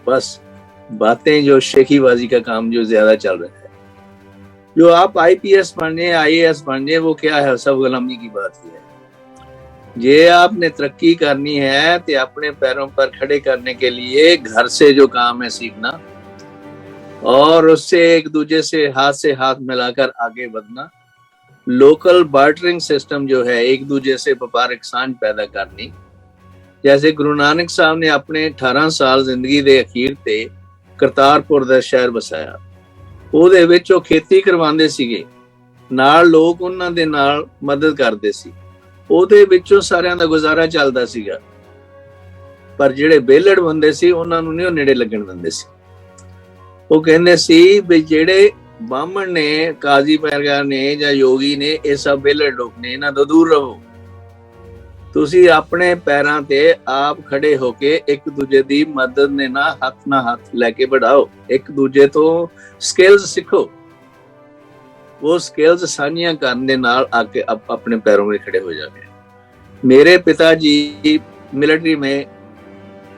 बस बातें, जो शेखीबाजी का काम जो ज्यादा चल रहा है, जो आप आईपीएस बन जाए, आईएएस बन जाए, वो क्या है, सब गुलामी की बात ही है। ये आपने तरक्की करनी है तो अपने पैरों पर खड़े करने के लिए घर से जो काम है सीखना, और उससे एक दूसरे से हाथ मिलाकर आगे बढ़ना। लोकल बार्टरिंग सिस्टम जो है, एक दूसरे से व्यापारिक सांझ पैदा करनी। जैसे गुरु नानक साहब ने अपने 18 साल जिंदगी ਦੇ ਅਖੀਰ ਤੇ ਕਰਤਾਰਪੁਰ ਦਾ ਸ਼ਹਿਰ ਵਸਾਇਆ। ਉਹਦੇ ਵਿੱਚ ਉਹ ਖੇਤੀ ਕਰਵਾਉਂਦੇ ਸੀਗੇ, ਨਾਲ ਲੋਕ ਉਹਨਾਂ ਦੇ ਨਾਲ ਮਦਦ ਕਰਦੇ ਸੀ, ਉਹਦੇ ਵਿੱਚੋਂ ਸਾਰਿਆਂ ਦਾ ਗੁਜ਼ਾਰਾ ਚੱਲਦਾ ਸੀਗਾ। ਪਰ ਜਿਹੜੇ ਬੇਲੜ ਬੰਦੇ ਸੀ ਉਹਨਾਂ ਨੂੰ ਨਹੀਂ ਉਹ ਨੇੜੇ ਲੱਗਣ ਦਿੰਦੇ ਸੀ। ਉਹ ਕਹਿੰਦੇ ਸੀ ਵੀ ਜਿਹੜੇ ਬਾਹਮਣ ਨੇ, ਕਾਜ਼ੀ ਵਰਗਾ ਨੇ ਜਾਂ ਯੋਗੀ ਨੇ, ਇਹ ਸਭ ਬੇਲੜ ਲੋਕ ਨੇ, ਇਹਨਾਂ ਤੋਂ ਦੂਰ ਰਹੋ। ਤੁਸੀਂ ਆਪਣੇ ਪੈਰਾਂ ਤੇ ਆਪ ਖੜੇ ਹੋ ਕੇ ਇੱਕ ਦੂਜੇ ਦੀ ਮਦਦ ਨੇ ਨਾ ਹੱਥ ਲੈ ਕੇ ਵਧਾਓ, ਇੱਕ ਦੂਜੇ ਤੋਂ ਸਕਿੱਲਸ ਸਿੱਖੋ। ਉਹ ਸਕਿੱਲਸ ਸਾਂਝੀਆਂ ਕਰਨ ਦੇ ਨਾਲ ਆ ਕੇ ਆਪਣੇ ਪੈरों में खड़े हो जाओगे। मेरे पिताजी मिलिट्री में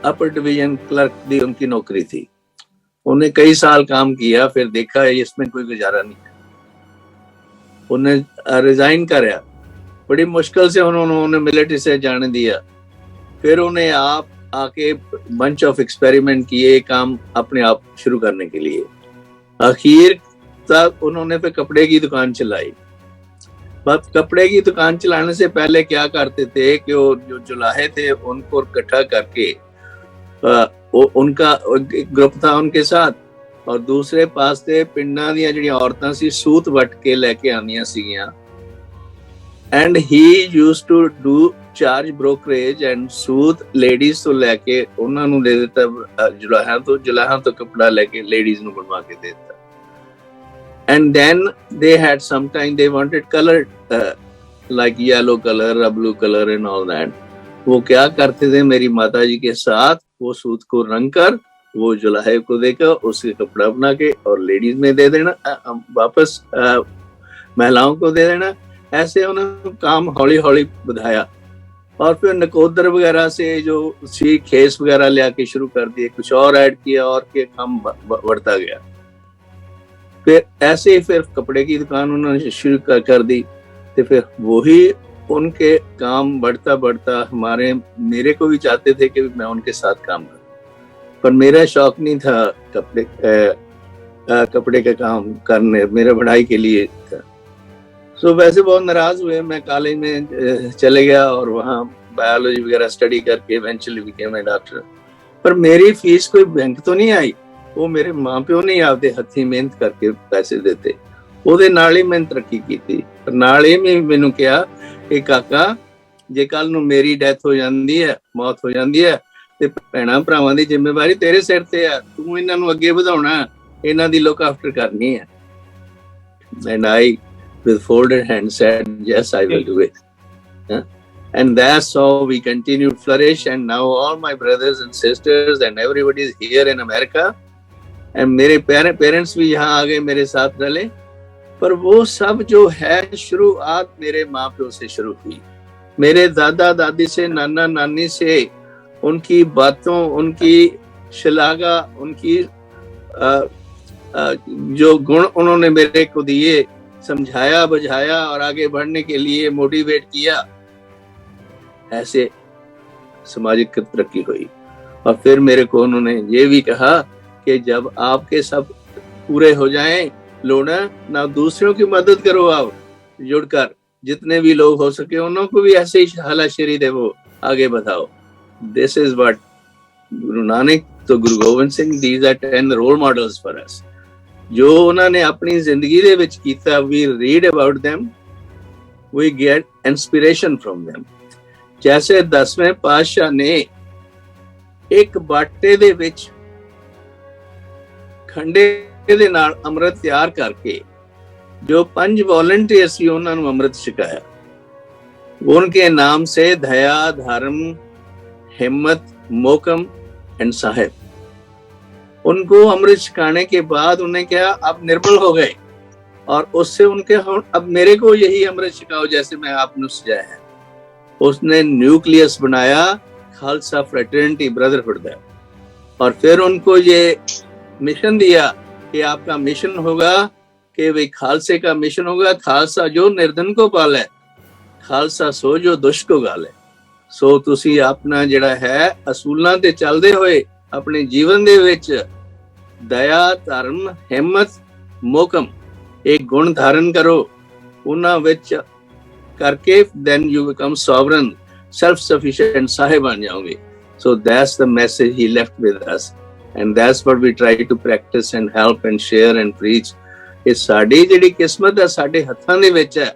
अपर डिवीजन क्लर्क दी उनकी नौकरी थी। उन्हें कई साल काम किया, फिर देखा इसमें कोई गुजारा नहीं है, उन्हें रिजाइन कराया। बड़ी मुश्किल से उन्होंने मिलिट्री से जाने दिया। फिर उन्हें आप आके बंच ऑफ एक्सपेरिमेंट किए, काम अपने आप शुरू करने के लिए। आखिर तक उन्होंने फिर कपड़े की दुकान चलाई। बस कपड़े की दुकान चलाने से पहले क्या करते थे कि वो जो जुलाहे थे उनको इकट्ठा करके उनका ग्रुप था उनके साथ, और दूसरे पास थे पिंडा दी जिहड़ियां औरतां सी सूत वट के लेके आंदियां सीगियां। And he used to do charge brokerage and suit ladies तो लेके उन्हां नूं दे दिता, जुलाहां तो कपड़ा लेके लेडीज नूं बनवा के दे दिता। And then they had sometime they wanted colored like yellow color, blue color and all that. वो क्या करते थे मेरी माता जी के साथ, वो सूत को रंग कर वो जुलाहे को देकर उसके कपड़ा बना के और लेडीज में दे देना, वापस महिलाओं को दे देना। ऐसे उन्होंने काम हौली हौली बढ़ाया, और फिर नकोदर वगैरह से जो सी खेस वगैरह ले आके शुरू कर दिए, कुछ और ऐड किया, और के काम बढ़ता गया। फिर ऐसे ही फिर कपड़े की दुकान उन्होंने शुरू कर दी, तो फिर वही उनके काम बढ़ता मेरे को भी चाहते थे कि मैं उनके साथ काम करूं, पर मेरा शौक नहीं था कपड़े का काम करने, मेरा पढ़ाई के लिए था। सो वैसे बहुत नाराज हुए, मैं कॉलेज में चले गया और वहाँ बायोलॉजी वगैरह स्टडी करके इवेंचुअली बिकेम ए डॉक्टर। पर मेरी फीस कोई बैंक तो नहीं आई, वो मेरे माँ प्यो ने आपदे हथी मेहनत करके पैसे देते, ਉਹਦੇ ਨਾਲ ਹੀ ਮੈਂ ਤਰੱਕੀ ਕੀਤੀ। ਪਰ ਨਾਲ ਇਹ ਮੈਨੂੰ ਕਿਹਾ ਕਿ ਕਾਕਾ ਜੇ ਕੱਲ ਨੂੰ ਮੇਰੀ ਡੈਥ ਹੋ ਜਾਂਦੀ ਹੈ, ਮੌਤ ਹੋ ਜਾਂਦੀ ਹੈ, ਤੇ ਭੈਣਾਂ ਭਰਾਵਾਂ ਦੀ ਜ਼ਿੰਮੇਵਾਰੀ ਤੇਰੇ ਸਿਰ ਤੇ ਆ, ਤੂੰ ਇਹਨਾਂ ਨੂੰ ਅੱਗੇ ਵਧਾਉਣਾ, ਇਹਨਾਂ ਦੀ ਲੁੱਕ ਆਫਟਰ ਕਰਨੀ ਹੈ। And I with folded hands said yes, I will do it. And that's how we continued flourish, and now all my brothers and sisters and everybody is here in America, and मेरे parents भी यहाँ आ गए, मेरे साथ रले। पर वो सब जो है शुरुआत मेरे माँ प्यो से शुरू हुई, मेरे दादा दादी से, नाना नानी से, उनकी बातों, उनकी शलाघा, उनकी जो गुण उन्होंने मेरे को दिए, समझाया बुझाया और आगे बढ़ने के लिए मोटिवेट किया, ऐसे सामाजिक तरक्की हुई। और फिर मेरे को उन्होंने ये भी कहा कि जब आपके सब पूरे हो जाएं लोना ना, दूसरों की मदद करो, आप जुड़कर जितने भी लोग हो सके उनको भी ऐसे ही हलाशेरी दे, वो आगे बढ़ाओ। दिस इज व्हाट गुरु नानक तो Guru Gobind Singh, these are 10 role models for us, जो उन्होंने अपनी जिंदगी दे विच कीता। We read about them, we get inspiration from them. जैसे 10वें पातशाह ने एक बाटे दे विच खंडे ਦੇ ਨਾਲ ਅੰਮ੍ਰਿਤ ਤਿਆਰ ਕਰਕੇ जो 5 वॉलंटियर सी उन्होंने अमृत छिकाया। उनके नाम से दया, धर्म, हिम्मत, मोकम एंड साहिब। उनको अमृत छिकाने के बाद उन्हें क्या अब निर्बल हो गए, और उससे उनके अब मेरे को यही अमृत छिकाओ जैसे मैं आपने सजाया है। उसने न्यूक्लियस बनाया खालसा फ्रेटर्निटी ब्रदरहुड का, और फिर उनको ये मिशन दिया कि आपका मिशन होगा कि भाई खालसे का मिशन होगा, खालसा जो निर्धन को पाले, खालसा सो जो दुष्ट को गाले। सो तुसी अपना जिहड़ा है असूलां ते चलदे होए अपने जीवन दे विच दया, धर्म, हिम्मत, मोकम एक गुण धारण करो, उन्हां विच करके then you become sovereign, self sufficient Sahib बन जाओगे। So that's the message he left with us. And that's what we try to practice and help and share and preach. ਇਹ ਸਾਡੀ ਜਿਹੜੀ ਕਿਸਮਤ ਹੈ ਸਾਡੇ ਹੱਥਾਂ ਦੇ ਵਿੱਚ ਹੈ,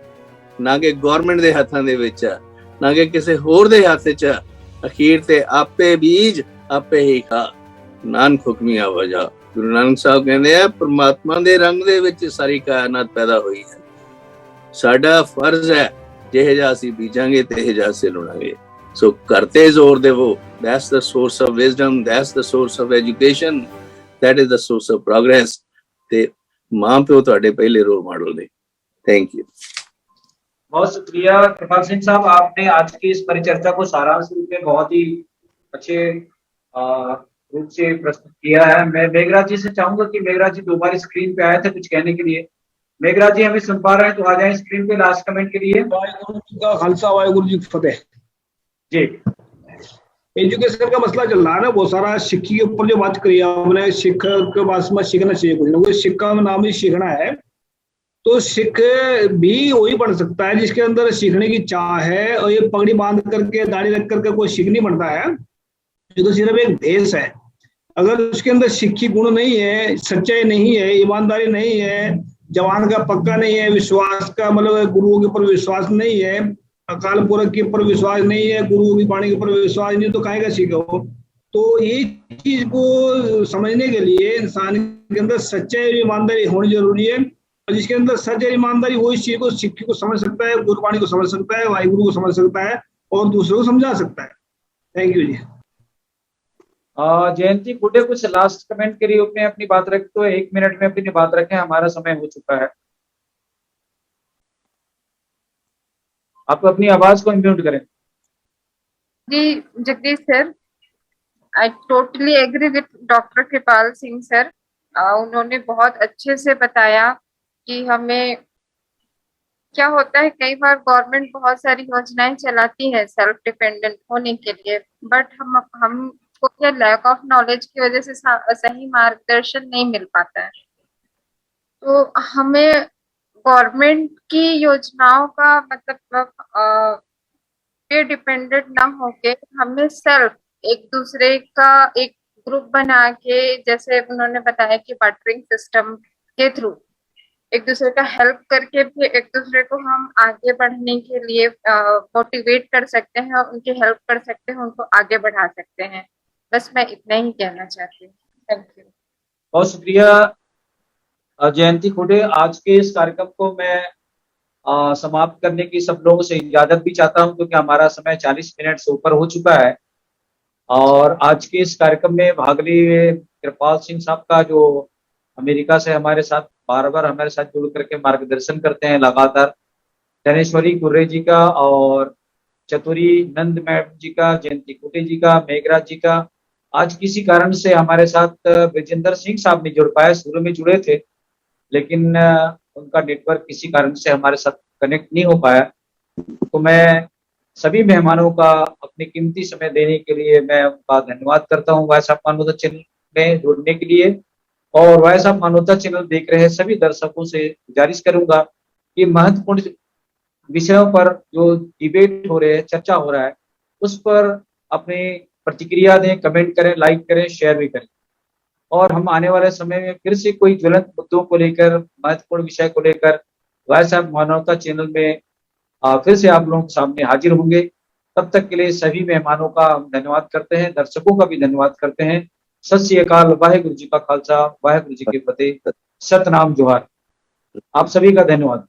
ਨਾ ਕਿ ਗਵਰਨਮੈਂਟ ਦੇ ਹੱਥਾਂ ਦੇ ਵਿੱਚ ਹੈ, ਨਾ ਕਿ ਕਿਸੇ ਹੋਰ ਦੇ ਹੱਥ 'ਚ ਹੈ। ਅਖੀਰ ਤੇ ਆਪੇ ਬੀਜ ਆਪੇ ਹੀ ਖਾ, ਨਾਨਕ ਹੁਕਮੀ ਆਵਾਜਾ। ਗੁਰੂ ਨਾਨਕ ਸਾਹਿਬ ਕਹਿੰਦੇ ਆ ਪਰਮਾਤਮਾ ਦੇ ਰੰਗ ਦੇ ਵਿੱਚ ਸਾਰੀ ਕਾਇਨਾਤ ਪੈਦਾ ਹੋਈ ਹੈ। ਸਾਡਾ ਫਰਜ਼ ਹੈ ਜਿਹੇ ਜਿਹਾ ਅਸੀਂ ਬੀਜਾਂਗੇ ਤੇ ਜਿਹਾ ਅਸੀਂ ਲੁਣਾਂਗੇ। So करते जोर देवो, that's the source of wisdom, that's the source of education, that is the source of progress। ते मां प्यो तुहाडे पहले रोल मॉडल ने। Thank you. बहुत शुक्रिया कृपाल सिंह साहब, आपने आज की इस परिचर्चा को सारांश रूप में बहुत ही अच्छे रूप से प्रस्तुत किया है। मैं मेघराज जी से चाहूंगा कि मेघराज जी दोबारा स्क्रीन पे आए थे कुछ कहने के लिए। मेघराज जी हमें सुन पा रहे हैं तो आ जाए स्क्रीन पे लास्ट कमेंट के लिए। वाहिगुरु जी का खालसा, वाहिगुरु जी की फतेह जी। एजुकेशन का मसला चल रहा है ना बहुत सारा, सिक्की के ऊपर जो बात करी हमने, सिख के पास में सीखना चाहिए कुछ ना कुछ, सिक्का में नाम ही सीखना है। तो सिख भी वही बन सकता है जिसके अंदर सीखने की चाह है, और ये पगड़ी बांध करके दाढ़ी रख करके कोई सीख नहीं बनता है, ये तो सिर्फ एक भेष है। अगर उसके अंदर सिक्खी गुण नहीं है, सच्चाई नहीं है, ईमानदारी नहीं है, जवान का पक्का नहीं है, विश्वास का मतलब गुरुओं के ऊपर विश्वास नहीं है, अकाल पुरख के ऊपर विश्वास नहीं है, गुरुओं की वाणी के ऊपर विश्वास नहीं, तो काहे का सीखो। तो ये चीज को समझने के लिए इंसान के अंदर सच्चाई और ईमानदारी होनी जरूरी है, और जिसके अंदर सच्चाई और ईमानदारी वो इस चीज को, सिक्की को समझ सकता है, गुरुवाणी को समझ सकता है, वाहिगुरु को समझ सकता है और दूसरों को समझा सकता है। थैंक यू जी। जयंत जी बुड्ढे कुछ लास्ट कमेंट के रूप में अपनी बात रख, तो 1 मिनट में अपनी बात रखें, हमारा समय हो चुका है। आप अपनी आवाज को म्यूट करें। जी Jagdish sir, I totally agree with doctor Kripal Singh sir. उन्होंने बहुत अच्छे से बताया कि हमें क्या होता है, कई बार गवर्नमेंट बहुत सारी योजनाएं चलाती है सेल्फ डिपेंडेंट होने के लिए, बट हमको ये लैक ऑफ नॉलेज की वजह से सही मार्गदर्शन नहीं मिल पाता है। तो हमें गवर्नमेंट की योजनाओं का मतलब पे डिपेंडेंट ना होके हमें सेल्फ एक दूसरे का एक ग्रुप बना के, जैसे उन्होंने बताया कि बार्टरिंग सिस्टम के थ्रू एक दूसरे का हेल्प करके भी एक दूसरे को हम आगे बढ़ने के लिए मोटिवेट कर सकते हैं और उनकी हेल्प कर सकते हैं, उनको आगे बढ़ा सकते हैं। बस मैं इतना ही कहना चाहती हूँ। Thank you. बहुत शुक्रिया जयंती खुडे। आज के इस कार्यक्रम को मैं समाप्त करने की सब लोगों से इजाजत भी चाहता हूं, क्योंकि हमारा समय 40 मिनट से ऊपर हो चुका है। और आज के इस कार्यक्रम में भाग लिए कृपाल सिंह साहब का, जो अमेरिका से हमारे साथ बार बार हमारे साथ जुड़ करके मार्गदर्शन करते हैं लगातार, धनेश्वरी कुर्रे जी का, और चतुरी नंद मैडम जी का, जयंती खुटे जी का, मेघराज जी का। आज किसी कारण से हमारे साथ विजेंद्र सिंह साहब नहीं जुड़ पाए, शुरू में जुड़े थे लेकिन उनका नेटवर्क किसी कारण से हमारे साथ कनेक्ट नहीं हो पाया। तो मैं सभी मेहमानों का अपने कीमती समय देने के लिए मैं उनका धन्यवाद करता हूँ वॉइस ऑफ मानवता चैनल में जुड़ने के लिए। और वॉइस ऑफ मानवता चैनल देख रहे सभी दर्शकों से गुजारिश करूंगा कि महत्वपूर्ण विषयों पर जो डिबेट हो रहे हैं, चर्चा हो रहा है, उस पर अपनी प्रतिक्रिया दें, कमेंट करें, लाइक करें, शेयर भी करें। और हम आने वाले समय में फिर से कोई ज्वलंत मुद्दों को लेकर, महत्वपूर्ण विषय को लेकर वॉइस ऑफ मानवता चैनल में फिर से आप लोगों के सामने हाजिर होंगे। तब तक के लिए सभी मेहमानों का हम धन्यवाद करते हैं, दर्शकों का भी धन्यवाद करते हैं। सत श्री अकाल, वाहेगुरु जी का खालसा, वाहेगुरु जी की फतेह, सतनाम जोहार। आप सभी का धन्यवाद।